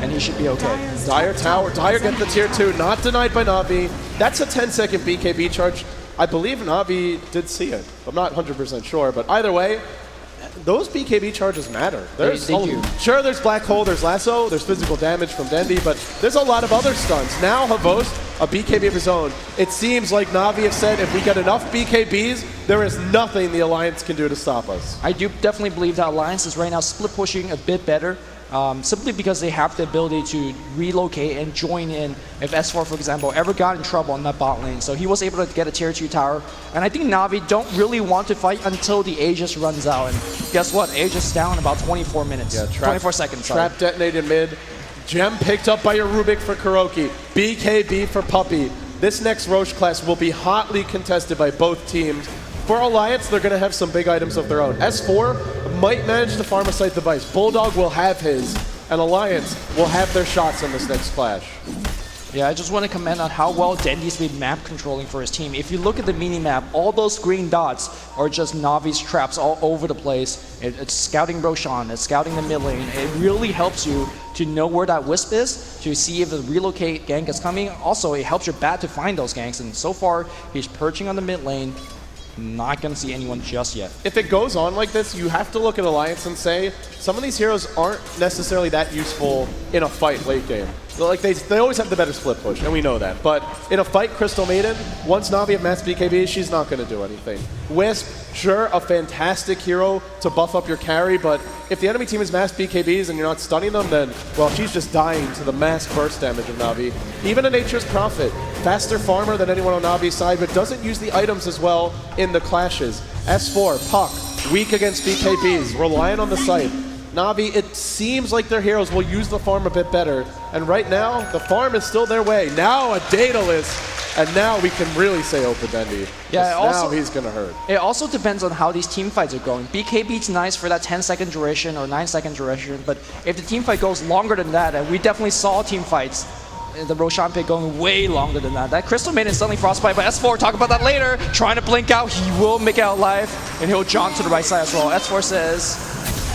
and he should be okay. Dire tower. Dire gets the tier 2. Not denied by Na'Vi. That's a 10-second BKB charge. I believe Na'Vi did see it. I'm not 100% sure, but either way, those BKB charges matter. They do. Sure, there's Black Hole, there's Lasso, there's physical damage from Dendi, but there's a lot of other stuns. Now Havos, a BKB of his own. It seems like Na'Vi have said if we get enough BKBs, there is nothing the Alliance can do to stop us. I do definitely believe that Alliance is right now split pushing a bit better. Simply because they have the ability to relocate and join in if S4, for example, ever got in trouble on that bot lane. So he was able to get a tier 2 tower. And I think Na'Vi don't really want to fight until the Aegis runs out. And guess what? Aegis down about 24 minutes. Yeah, 24 seconds. Sorry. Trap detonated mid. Gem picked up by your Rubik for Kuroki. BKB for Puppey. This next Roche class will be hotly contested by both teams. For Alliance, they're going to have some big items of their own. S4 might manage to farm a Scythe device. Bulldog will have his, and Alliance will have their shots in this next clash. Yeah, I just want to comment on how well Dendy's been map controlling for his team. If you look at the mini-map, all those green dots are just Navi's traps all over the place. It's scouting Roshan, it's scouting the mid lane. It really helps you to know where that Wisp is, to see if the relocate gank is coming. Also, it helps your bat to find those ganks, and so far, he's perching on the mid lane. Not going to see anyone just yet. If it goes on like this, you have to look at Alliance and say, some of these heroes aren't necessarily that useful in a fight late game. Like they always have the better split push, and we know that. But in a fight, Crystal Maiden, once Na'Vi have mass BKB, she's not going to do anything. Wisp, sure, a fantastic hero to buff up your carry, but if the enemy team is mass BKBs and you're not stunning them, then, well, she's just dying to the mass burst damage of Na'Vi. Even a Nature's Prophet, faster farmer than anyone on Na'Vi's side, but doesn't use the items as well in the clashes. S4, Puck, weak against BKBs, relying on the site. Na'Vi, it seems like their heroes will use the farm a bit better. And right now, the farm is still their way. Now a Daedalus, and now we can really say open Dendy. Yeah, now he's going to hurt. It also depends on how these team fights are going. BKB's nice for that 10-second duration or 9-second duration, but if the team fight goes longer than that, and we definitely saw team fights, the Roshan pick going way longer than that. That Crystal Maiden is suddenly frostbite, but S4, talk about that later, trying to blink out, he will make it out alive, and he'll jump to the right side as well. S4 says,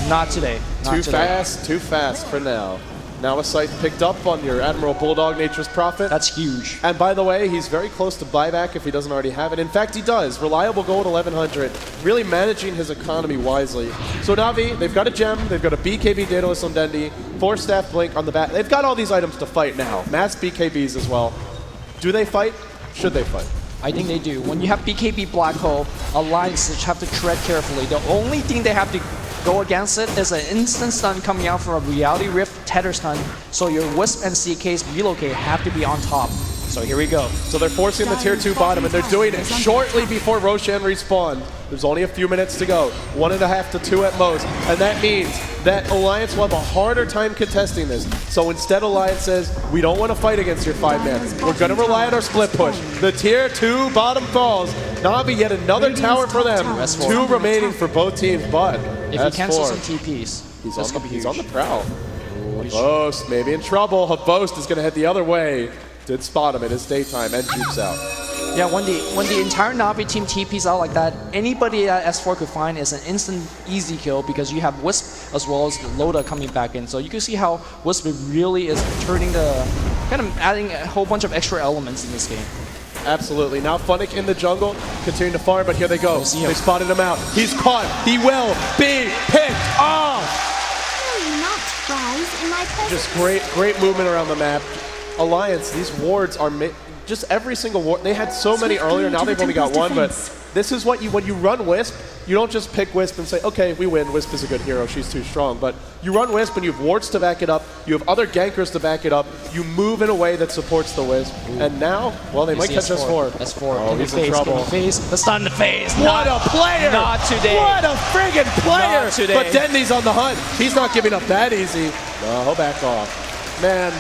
not today. Not today. Too fast for now. Now a scythe picked up on your Admiral Bulldog, Nature's Prophet. That's huge. And by the way, he's very close to buyback if he doesn't already have it. In fact, he does. Reliable gold 1100, really managing his economy wisely. So Na'Vi, they've got a gem, they've got a BKB Daedalus on Dendy, 4-staff blink on the bat. They've got all these items to fight now. Mass BKBs as well. Do they fight? Should they fight? I think they do. When you have BKB Black Hole, Alliance just have to tread carefully. The only thing they have to go against it is an instant stun coming out from a Reality Rift tether stun, so your Wisp and CK's relocate have to be on top. So here we go. So they're forcing the tier 2 bottom, and they're doing it shortly before Roshan respawn. There's only a few minutes to go, 1.5 to 2 at most, and that means that Alliance will have a harder time contesting this. So instead, Alliance says, we don't want to fight against your 5-man. We're going to rely on our split push. The tier 2 bottom falls. Na'Vi, yet another tower for them. 2 remaining for both teams, but if he cancels some TPs, he's on the prowl. Boast maybe in trouble. Boast is going to head the other way. Did spot him. It is daytime and jukes out. Yeah, when the entire Na'Vi team TPs out like that, anybody that S4 could find is an instant easy kill because you have Wisp as well as Loda coming back in. So you can see how Wisp really is turning kind of adding a whole bunch of extra elements in this game. Absolutely. Now Funnick in the jungle, continuing to farm, but here they go. They spotted him out. He's caught. He will be picked off. Just great movement around the map. Alliance, these wards are just every single ward. They had so many earlier, now they've only got one, but this is what when you run Wisp, you don't just pick Wisp and say, okay, we win, Wisp is a good hero, she's too strong. But you run Wisp and you have wards to back it up, you have other gankers to back it up, you move in a way that supports the Wisp. And now, well, they might catch S4. S4, oh, he's in trouble. The stun in the face. What a player! Not today. What a friggin' player! Not today. But Dendy's on the hunt. He's not giving up that easy. No, he'll back off. Man,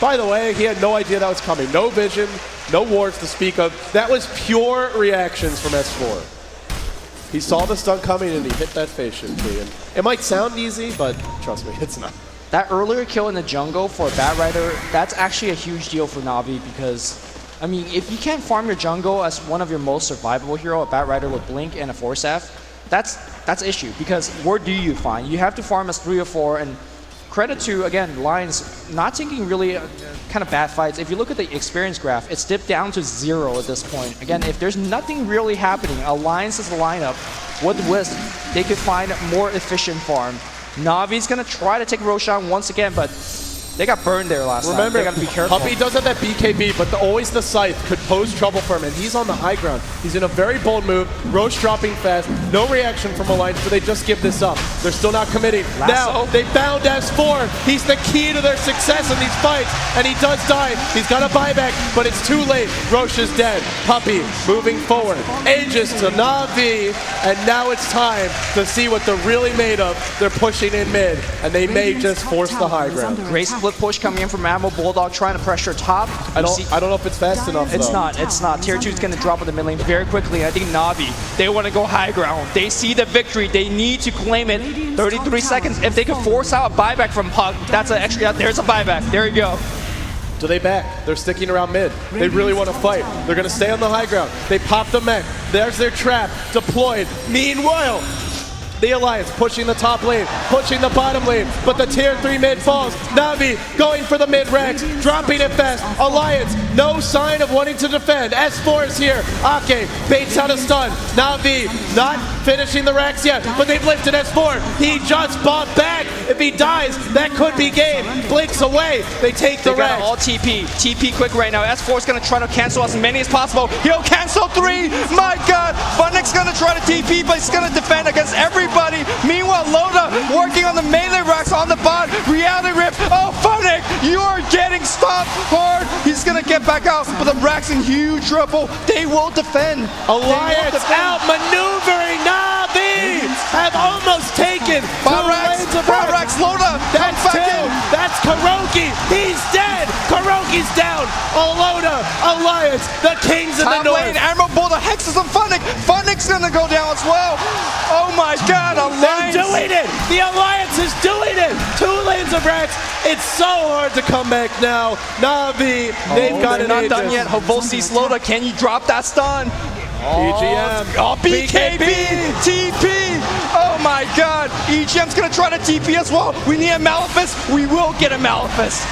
by the way, he had no idea that was coming. No vision, no wards to speak of. That was pure reactions from S4. He saw the stun coming and he hit that face shift. And it might sound easy, but trust me, it's not. That earlier kill in the jungle for a Bat Rider, that's actually a huge deal for Na'Vi because, I mean, if you can't farm your jungle as one of your most survivable hero, a Bat Rider with Blink and a 4-staff, that's issue because where do you find? You have to farm as 3 or 4 and credit to, again, Lions not taking really kind of bad fights. If you look at the experience graph, it's dipped down to 0 at this point. Again, if there's nothing really happening, Alliance is the lineup with Wisp, they could find more efficient farm. Navi's going to try to take Roshan once again, but they got burned there last time. Remember, they got to be careful. Puppey does have that BKB, but always the Scythe could pose trouble for him, and he's on the high ground. He's in a very bold move. Roche dropping fast. No reaction from Alliance, so they just give this up. They're still not committing. Now, they found S4. He's the key to their success in these fights, and he does die. He's got a buyback, but it's too late. Roche is dead. Puppey moving forward. Aegis to Na'Vi, and now it's time to see what they're really made of. They're pushing in mid, and they may just force the high ground. Great split push coming in from Admiral Bulldog, trying to pressure top. I don't know if it's fast enough, It's though. not. It's not. Tier 2 is going to drop in the mid lane very quickly. I think Na'Vi, they want to go high ground. They see the victory. They need to claim it. 33 seconds. If they can force out a buyback from Puck, that's an extra. There's a buyback. There you go. Do they back? They're sticking around mid. They really want to fight. They're going to stay on the high ground. They pop the mech. There's their trap deployed. Meanwhile, the Alliance pushing the top lane, pushing the bottom lane, but the tier 3 mid falls. Na'Vi going for the mid ranks, dropping it fast. Alliance, no sign of wanting to defend. S4 is here. Ake baits out a stun. Na'Vi not finishing the racks yet, but they've lifted S4. He just bought back. If he dies, that could be game. Blinks away. They take the racks. All TP. TP quick right now. S4 is going to try to cancel as many as possible. He'll cancel 3. My God. Funnick's going to try to TP, but he's going to defend against everybody. Meanwhile, Loda working on the melee racks on the bot. Reality Rip. Oh, Funnick, you are getting stopped hard. He's going to get back out, but the racks in huge trouble. They will defend. Alliance out maneuvering. Na'Vi have almost taken Racks, Loda. That's 2. That's Kuroki. He's dead. Kuroki's down. Loda, Alliance, the kings in the north. Lane, Admiral Bull, the hexes on Funnick. Funnick's going to go down as well. Oh my God, Alliance. They're doing it. The Alliance is doing it. 2 lanes of racks. It's so hard to come back now. Na'Vi, they've got it. Not done yet. Havo sees Loda. Can you drop that stun? EGM. Oh, BKB. TP. Oh my God. EGM's going to try to TP as well. We need a Malefice. We will get a Malefice.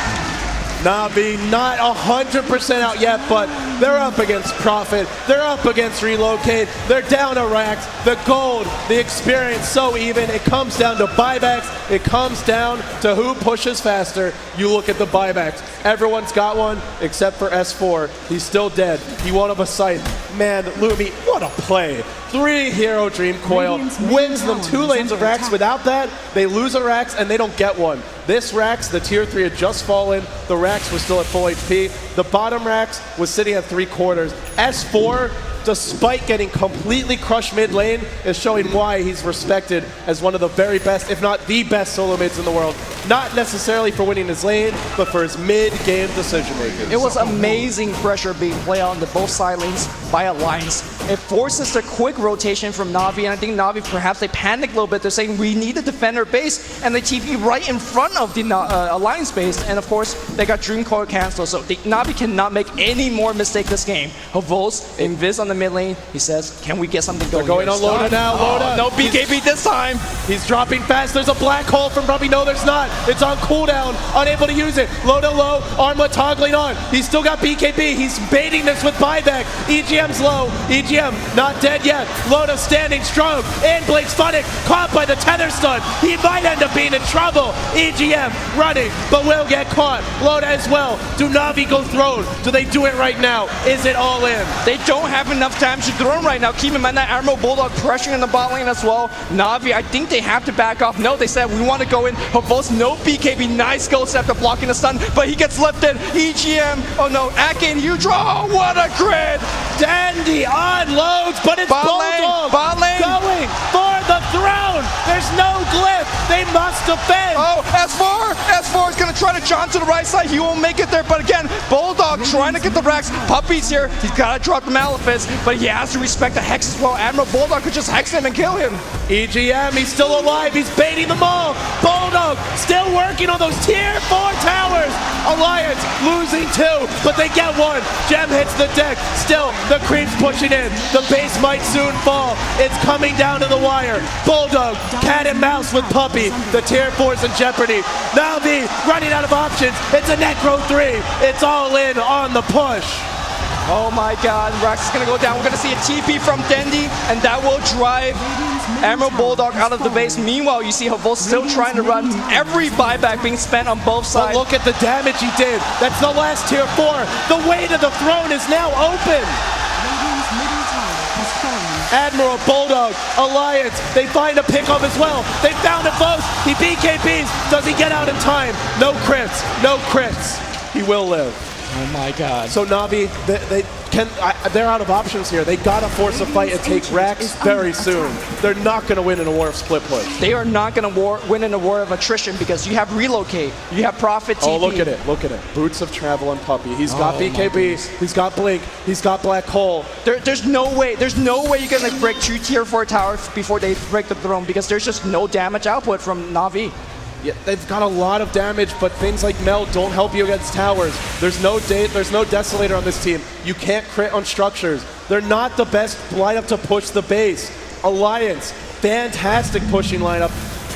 Na'Vi not 100% out yet, but they're up against Profit. They're up against Relocate. They're down to racks. The gold, the experience, so even. It comes down to buybacks. It comes down to who pushes faster. You look at the buybacks. Everyone's got one except for S4. He's still dead. He won't have a sight. Man, Lumi, what a play. 3 hero Dream Coil wins them 2 lanes of racks. Without that, they lose a racks and they don't get one. This racks, the tier 3 had just fallen. The racks was still at full HP. The bottom racks was sitting at 3/4. S4, despite getting completely crushed mid lane, is showing why he's respected as one of the very best, if not the best solo mids in the world. Not necessarily for winning his lane, but for his mid-game decision-making. It was amazing pressure being played on the both side lanes by Alliance. It forces the quick rotation from Na'Vi, and I think Na'Vi, perhaps they panicked a little bit. They're saying, we need to defend our base, and they TP right in front of the Alliance base, and of course, they got Dream Coil canceled, so Na'Vi cannot make any more mistake this game. Havos, Invis on the mid lane, he says, can we get something going? They're going on Loda now, Loda. No BKB this time. He's dropping fast. There's a black hole from Brubby. No, there's not. It's on cooldown. Unable to use it. Loda low. Armlet toggling on. He's still got BKB. He's baiting this with buyback. EGM's low. EGM not dead yet. Loda standing strong. And Blake's Funnick caught by the tether stun. He might end up being in trouble. EGM running, but will get caught. Loda as well. Do Na'Vi go throne? Do they do it right now? Is it all in? They don't have enough damage to throw him right now. Keep in mind that Admiral Bulldog pressuring in the bot lane as well. Na'Vi, I think they have to back off. No, they said we want to go in. Havos, no BKB. Nice goal after blocking the stun, but he gets lifted. EGM, oh no, Ake and Udra. Oh, what a crit! Dandy unloads, but it's Bulldog going for the throne. There's no glyph. They must defend. Oh, S4 is going to try to jump to the right side. He won't make it there, but again, Bulldog trying to get the racks. Puppy's here. He's got to drop the Malefice, but he has to respect the hex as well. Admiral Bulldog could just hex him and kill him. EGM, he's still alive. He's baiting them all. Bulldog still working on those tier 4 towers. Alliance losing 2, but they get 1. Gem hits the deck. Still, the creep's pushing in. The base might soon fall. It's coming down to the wire. Bulldog, cat and mouse with Puppy. The tier 4's in jeopardy. Na'Vi running out of options. It's a Necro 3. It's all in on the push. Oh my God, Rax is going to go down. We're going to see a TP from Dendi, and that will drive Emerald Bulldog out of the base. Meanwhile, you see Havos still trying to run. Every buyback being spent on both sides. But look at the damage he did. That's the last tier 4. The way to the throne is now open. Admiral, Bulldog, Alliance, they find a pickup as well. They found a both. He BKBs. Does he get out in time? No crits. No crits. He will live. Oh my God. So Na'Vi, they're out of options here. They gotta force a fight and take racks very soon. They're not gonna win in a war of split push. They are not gonna win in a war of attrition because you have Relocate, you have Profit TP. Oh, look at it, look at it. Boots of Travel on Puppy. He's got BKB, he's got Blink, he's got Black Hole. There's no way you're gonna break 2 tier 4 towers before they break the throne because there's just no damage output from Na'Vi. Yeah, they've got a lot of damage, but things like Meld don't help you against towers. There's no Desolator on this team. You can't crit on structures. They're not the best lineup to push the base. Alliance, fantastic pushing lineup.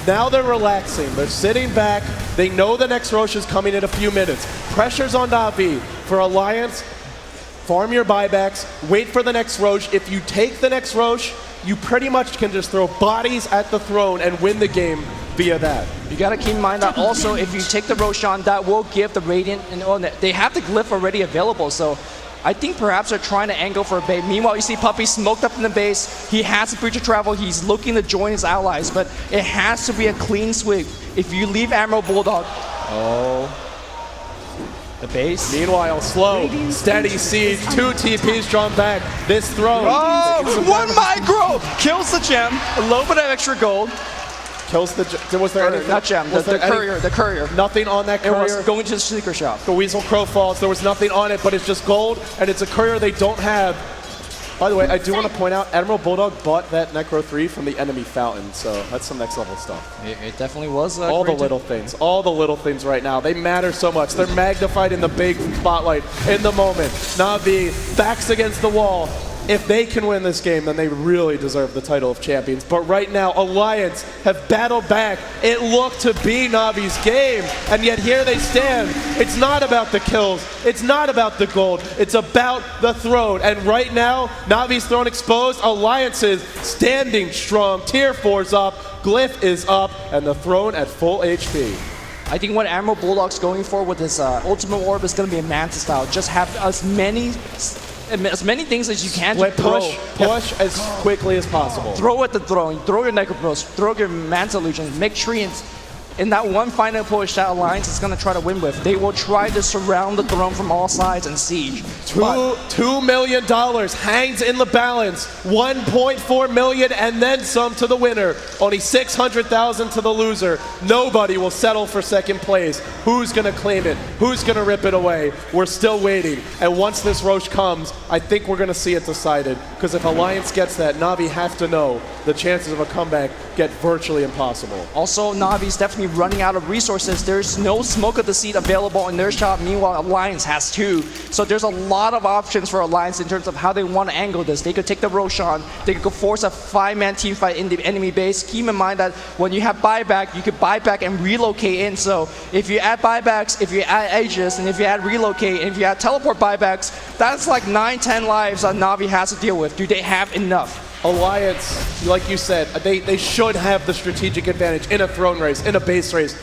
Now they're relaxing. They're sitting back. They know the next Roche is coming in a few minutes. Pressure's on Na'Vi. For Alliance, farm your buybacks. Wait for the next Roche. If you take the next Roche, you pretty much can just throw bodies at the throne and win the game via that. You gotta keep in mind that also if you take the Roshan, that will give the Radiant, and they have the glyph already available, so I think perhaps they're trying to angle for a bait. Meanwhile, you see Puppey smoked up in the base. He has a breach of travel. He's looking to join his allies, but it has to be a clean sweep. If you leave Admiral Bulldog, the base. Meanwhile, slow, steady siege. 2 TPs drawn back. This throne. Oh, one micro kills the gem. A little bit of extra gold. Kills the. Was there anything? Not gem. The courier. The courier. Nothing on that It courier. was going to the secret shop. The Weasel Crow falls. There was nothing on it, but it's just gold, and it's a courier they don't have. By the way, I do want to point out, Admiral Bulldog bought that Necro 3 from the enemy fountain, so that's some next level stuff. It definitely was. All the little things right now, they matter so much. They're magnified in the big spotlight, in the moment. Na'Vi, backs against the wall. If they can win this game, then they really deserve the title of champions. But right now, Alliance have battled back. It looked to be Na'Vi's game, and yet here they stand. It's not about the kills. It's not about the gold. It's about the throne. And right now, Na'Vi's throne exposed. Alliance is standing strong. Tier 4's up. Glyph is up, and the throne at full HP. I think what Admiral Bulldog's going for with his ultimate orb is going to be a Manta style. Just have as many things as you can to push as quickly as possible. Throw at the throne, throw your Necropros, throw your Manta Legion, make sure in that one final push that Alliance is going to try to win with. They will try to surround the throne from all sides and siege. $2 million hangs in the balance. 1.4 million and then some to the winner. Only 600,000 to the loser. Nobody will settle for second place. Who's going to claim it? Who's going to rip it away? We're still waiting. And once this Roche comes, I think we're going to see it decided. Because if Alliance gets that, Na'Vi have to know the chances of a comeback get virtually impossible. Also, Na'Vi's definitely running out of resources. There's no Smoke of the Seed available in their shop. Meanwhile, Alliance has 2. So there's a lot of options for Alliance in terms of how they want to angle this. They could take the Roshan. They could go force a 5-man team fight in the enemy base. Keep in mind that when you have buyback, you could buy back and relocate in. So if you add buybacks, if you add Aegis, and if you add relocate, and if you add teleport buybacks, that's like 9-10 lives that Na'Vi has to deal with. Do they have enough? Alliance, like you said, they should have the strategic advantage in a throne race, in a base race.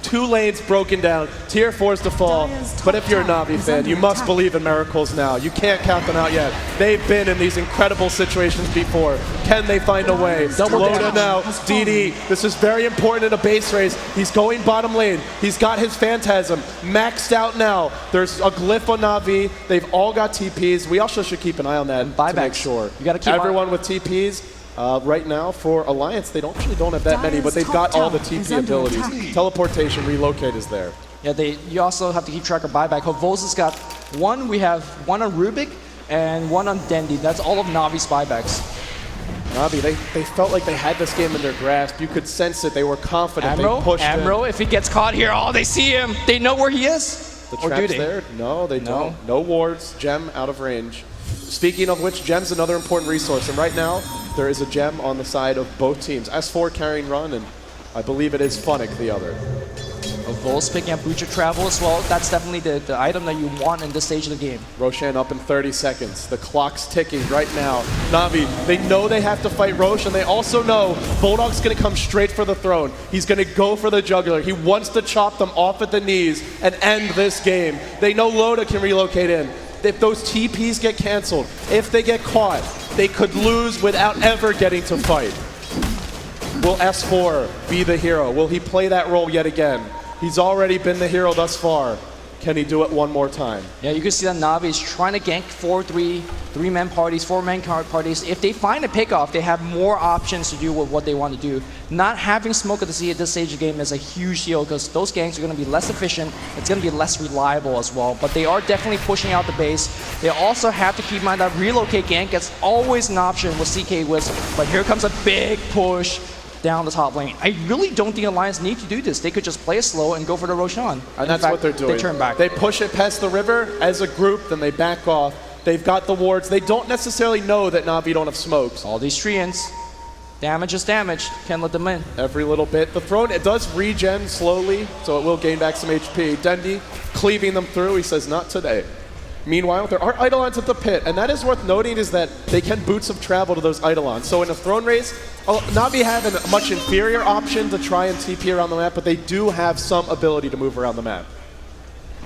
2 lanes broken down, tier 4's to fall. But if you're a Na'Vi fan, you must believe in miracles now. You can't count them out yet. They've been in these incredible situations before. Can they find a way? Loda now, DD. This is very important in a base race. He's going bottom lane. He's got his Phantasm maxed out now. There's a glyph on Na'Vi. They've all got TPs. We also should keep an eye on that to make sure. You gotta keep everyone with TPs. Right now, for Alliance, they don't have that many, but they've got all the TP abilities. Teleportation, relocate is there. Yeah, you also have to keep track of buyback. Hovosa's got 1. We have 1 on Rubik and 1 on Dendi. That's all of Navi's buybacks. Na'Vi, they felt like they had this game in their grasp. You could sense it. They were confident. Admiral, they pushed if he gets caught here, they see him. They know where he is. The trap's there? No, they don't. No wards. Gem out of range. Speaking of which, Gem's another important resource. And right now, there is a gem on the side of both teams. S4 carrying run, and I believe it is Funnick, the otother. Vol's picking up Butcher Travel as well. That's definitely the item that you want in this stage of the game. Roshan up in 30 seconds. The clock's ticking right now. Na'Vi, they know they have to fight Roche, and they also know Bulldog's going to come straight for the throne. He's going to go for the jugular. He wants to chop them off at the knees and end this game. They know Loda can relocate in. If those TPs get canceled, if they get caught, they could lose without ever getting to fight. Will S4 be the hero? Will he play that role yet again? He's already been the hero thus far. Can he do it one more time? Yeah, you can see that Na'Vi is trying to gank 3-man parties, 4-man parties. If they find a pickoff, they have more options to do with what they want to do. Not having Smoke of the Sea at this stage of the game is a huge deal because those ganks are going to be less efficient. It's going to be less reliable as well. But they are definitely pushing out the base. They also have to keep in mind that relocate gank is always an option with CK Wisp. But here comes a big push. down the top lane. I really don't think Alliance need to do this. They could just play it slow and go for the Roshan. And that's what they're doing. They turn back. They push it past the river as a group, then they back off. They've got the wards. They don't necessarily know that Na'Vi don't have smokes. All these treants. Damage is damage. Can't let them in. Every little bit. The throne, it does regen slowly, so it will gain back some HP. Dendi cleaving them through. He says, not today. Meanwhile, there are Eidolons at the pit, and that is worth noting is that they can boots of travel to those Eidolons. So in a throne race, Na'Vi have a much inferior option to try and TP around the map, but they do have some ability to move around the map.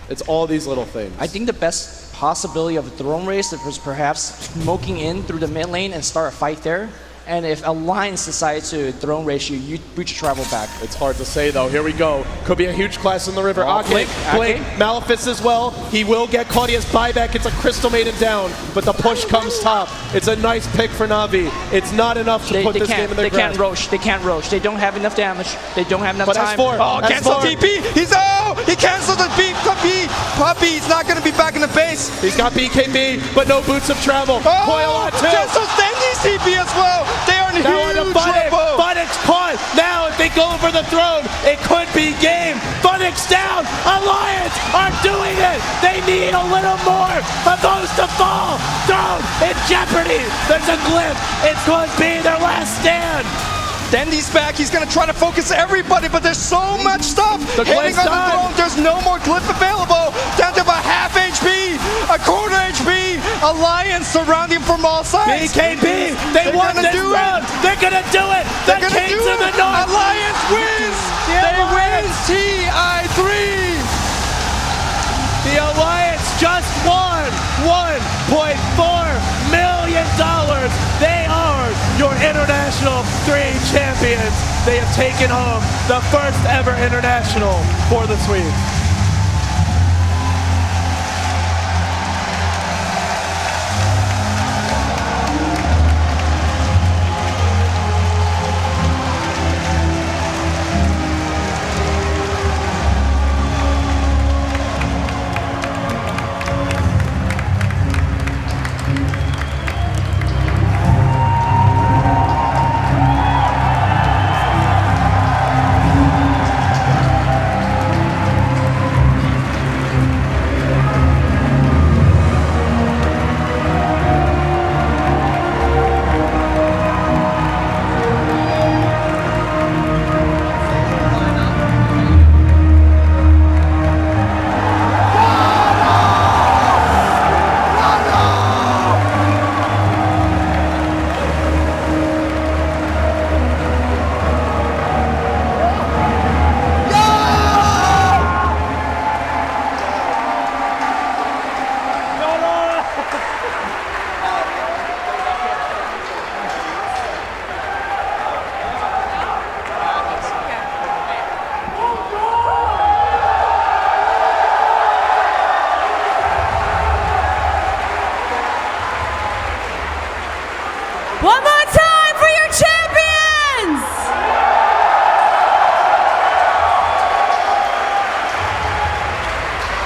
It's all these little things. I think the best possibility of a throne race was perhaps smoking in through the mid lane and start a fight there. And if Alliance decides to throne race you, you boost travel back. It's hard to say though. Here we go. Could be a huge clash in the river. Blink, Malefice as well. He will get Claudia's buyback. It's a Crystal Maiden down, but the push comes top. It's a nice pick for Na'Vi. It's not enough to put this game in their grasp. They can't roach. They don't have enough damage. They don't have enough time. Oh, cancel TP. He's out. He canceled the Puppy. He's not going to be back in the base. He's got BKB, but no boots of travel. Coil on two. Cancels Dendi's TP as well. They are in huge trouble. Funix caught. Now if they go for the throne, it could be game. Funix down. Alliance are doing it. They need a little more of those to fall. Throne in jeopardy. There's a glyph. It's going to be their last stand. Dendi's back. He's going to try to focus everybody, but there's so much stuff hitting on the throne. There's no more glyph available. Down to about half HP, a quarter HP. Alliance surrounding from all sides. BKB, they want this round. They're going to do it. The Kings of the North. Alliance wins. They win TI3. The Alliance just won $1.4 million. They are your International 3 champions. They have taken home the first ever International for the Swedes. One more time for your champions!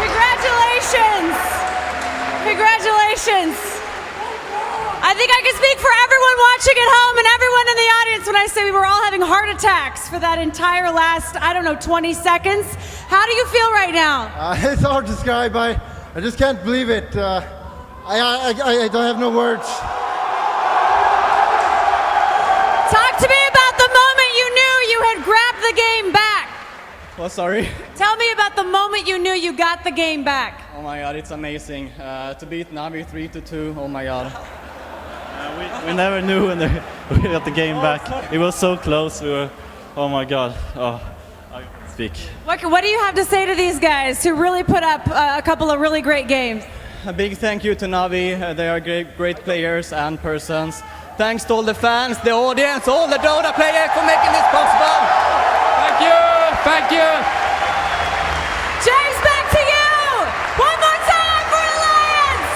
Congratulations! Congratulations! I think I can speak for everyone watching at home and everyone in the audience when I say we were all having heart attacks for that entire last, 20 seconds. How do you feel right now? It's hard to describe. I just can't believe it. I don't have no words. Talk to me about the moment you knew you had grabbed the game back. Well, sorry. Tell me about the moment you knew you got the game back. Oh my god, it's amazing. To beat Na'Vi 3-2, oh my god. We never knew when we got the game back. It was so close. We were, oh my god. Oh, I can't speak. What do you have to say to these guys who really put up a couple of really great games? A big thank you to Na'Vi. They are great players and persons. Thanks to all the fans, the audience, all the Dota players for making this possible. Thank you. Thank you. James, back to you. One more time for Alliance.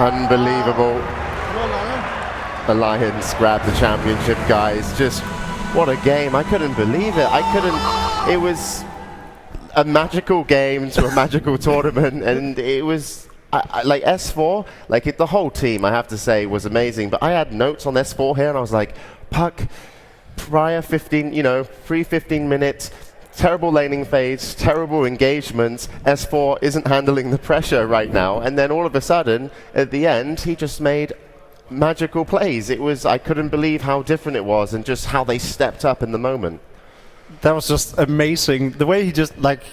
Unbelievable. Alliance grabbed the championship, guys. Just What a game. I couldn't believe it. It was a magical game to a magical tournament, and it was like S4, like the whole team, I have to say, was amazing. But I had notes on S4 here, and I was like, Puck, prior 15, pre-15 minutes, terrible laning phase, terrible engagement. S4 isn't handling the pressure right now. And then all of a sudden, at the end, he just made magical plays. I couldn't believe how different it was and just how they stepped up in the moment. That was just amazing. The way he just,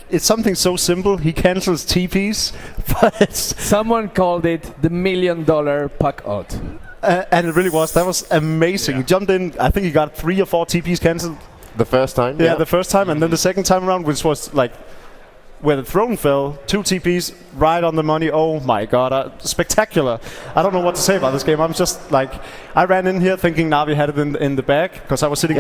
it's something so simple. He cancels TPs, but someone called it the $1 million puck out. And it really was. That was amazing. He jumped in. I think he got 3 or 4 TPs cancelled. The first time? Yeah, the first time. And then the second time around, which was where the throne fell, 2 TPs right on the money. Oh my god, spectacular. I don't know what to say about this game. I'm just I ran in here thinking Na'Vi had it in the bag because I was sitting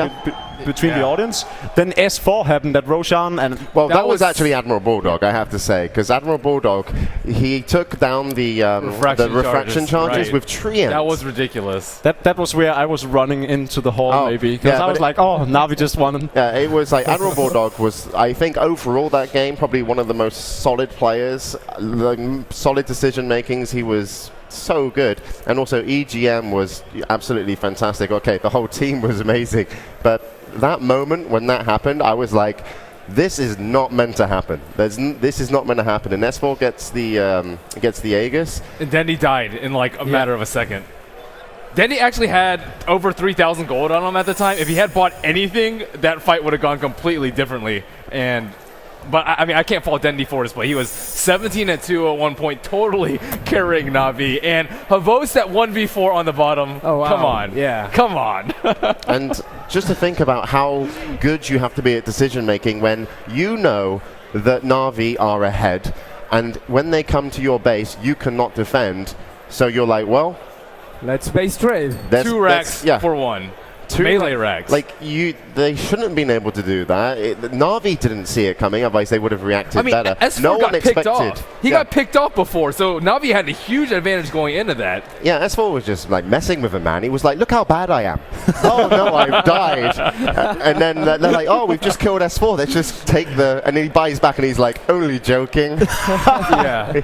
between the audience. Then S4 happened at Roshan, and that was actually Admiral Bulldog, I have to say, because Admiral Bulldog, he took down the refraction charges with Treant. That was ridiculous. That was where I was running into the hall, maybe, because I was Na'Vi just won. Yeah, it was Admiral Bulldog was, I think, overall that game probably one of the most solid players, solid decision makings. He was so good, and also EGM was absolutely fantastic. Okay, the whole team was amazing, but that moment when that happened, I was like, this is not meant to happen. This is not meant to happen. And S4 gets the Aegis, and Dendy died in a matter of a second. Dendy actually had over 3,000 gold on him at the time. If he had bought anything, that fight would have gone completely differently. But I mean, I can't fault Dendy for his play. He was 17-2 at one point, totally carrying Na'Vi. And Havos at 1v4 on the bottom. Oh, wow. Come on. Yeah. Come on. And just to think about how good you have to be at decision making when you know that Na'Vi are ahead, and when they come to your base, you cannot defend. So you're like, well, let's base trade. 2 racks for 1. 2 melee racks. They shouldn't have been able to do that. Na'Vi didn't see it coming, otherwise they would have reacted better. S4 no one picked expected. Off. He got picked off before, so Na'Vi had a huge advantage going into that. Yeah, S4 was just messing with a man. He was like, look how bad I am. Oh no, I've died. And then they're like, oh, we've just killed S4. Let's just take and then he buys back and he's like, only joking. Yeah.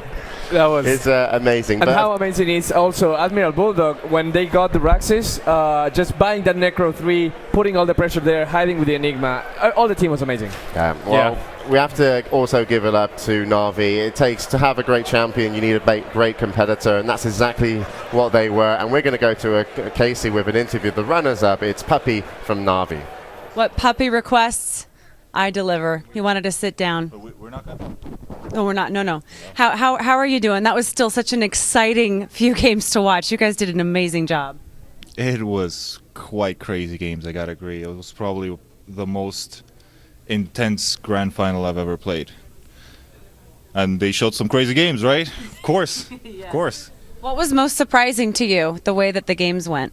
That was amazing. And how amazing is also Admiral Bulldog when they got the Raxes, just buying that Necro 3, putting all the pressure there, hiding with the Enigma. All the team was amazing. We have to also give it up to Na'Vi. It takes to have a great champion, you need a great competitor, and that's exactly what they were. And we're going to go to a Casey with an interview. The runners-up, it's Puppy from Na'Vi. What Puppy requests, I deliver. He wanted to sit down. We're not going to. No, we're not. No. How are you doing? That was still such an exciting few games to watch. You guys did an amazing job. It was quite crazy games, I gotta agree. It was probably the most intense grand final I've ever played. And they showed some crazy games, right? Of course. Yes. Of course. What was most surprising to you, the way that the games went?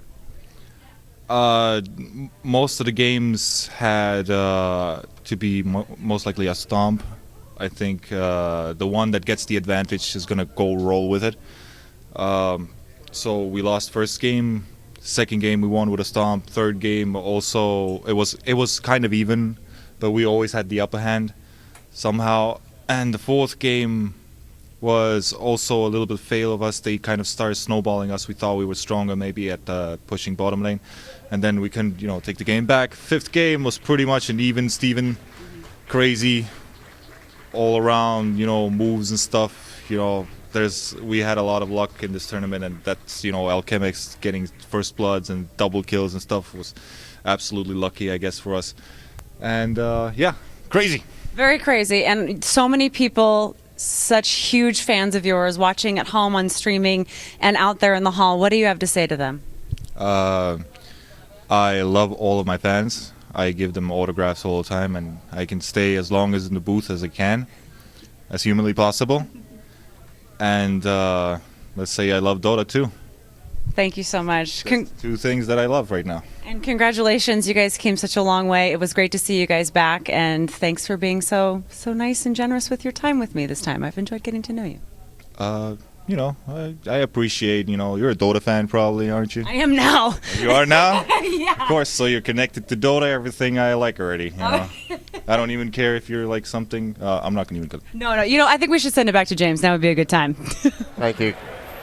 Most of the games had to be most likely a stomp. I think the one that gets the advantage is going to go roll with it. So we lost first game. Second game we won with a stomp. Third game also it was kind of even, but we always had the upper hand somehow. And the fourth game was also a little bit fail of us. They kind of started snowballing us. We thought we were stronger maybe at pushing bottom lane, and then we couldn't take the game back. Fifth game was pretty much an even Steven, crazy all around, moves and stuff. We had a lot of luck in this tournament, and that's, Alchemix getting first bloods and double kills and stuff was absolutely lucky, I guess, for us. And crazy. Very crazy, and so many people, such huge fans of yours, watching at home on streaming and out there in the hall. What do you have to say to them? I love all of my fans. I give them autographs all the time, and I can stay as long as in the booth as I can, as humanly possible. And let's say I love Dota too. Thank you so much. Two things that I love right now. And congratulations, you guys came such a long way. It was great to see you guys back, and thanks for being so nice and generous with your time with me this time. I've enjoyed getting to know you. you know, I appreciate, you know, you're a Dota fan probably, aren't you? I am now. You are now? Yeah. Of course, so you're connected to Dota, everything I like already, you know. I don't even care if you're like something, I'm not going to even... No, you know, I think we should send it back to James. That would be a good time. Thank you.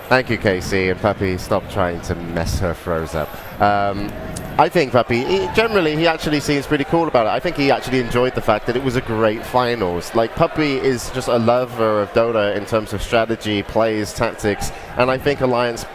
Thank you, Casey. And Puppy, stop trying to mess her throws up. I think Puppy, generally, he actually seems pretty cool about it. I think he actually enjoyed the fact that it was a great finals. Like, Puppy is just a lover of Dota in terms of strategy, plays, tactics, and I think Alliance,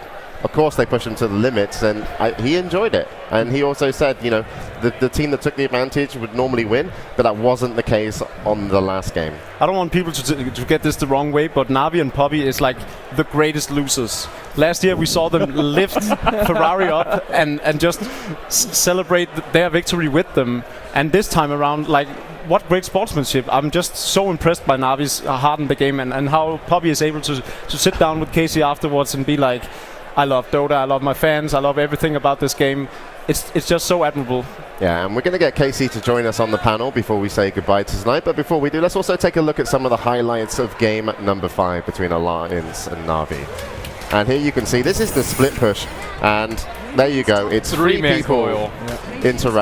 of course, they pushed him to the limits, and he enjoyed it. And he also said, you know, the team that took the advantage would normally win, but that wasn't the case on the last game. I don't want people to get this the wrong way, but Na'Vi and Puppy is like the greatest losers. Last year we saw them lift Ferrari up and just celebrate their victory with them. And this time around, like, what great sportsmanship. I'm just so impressed by Na'Vi's heart in the game and how Puppy is able to sit down with Casey afterwards and be like, I love Dota, I love my fans, I love everything about this game. It's just so admirable. Yeah, and we're going to get Casey to join us on the panel before we say goodbye tonight. But before we do, let's also take a look at some of the highlights of game number 5 between Alliance and Na'Vi. And here you can see this is the split push, and there you go. It's three people interacting.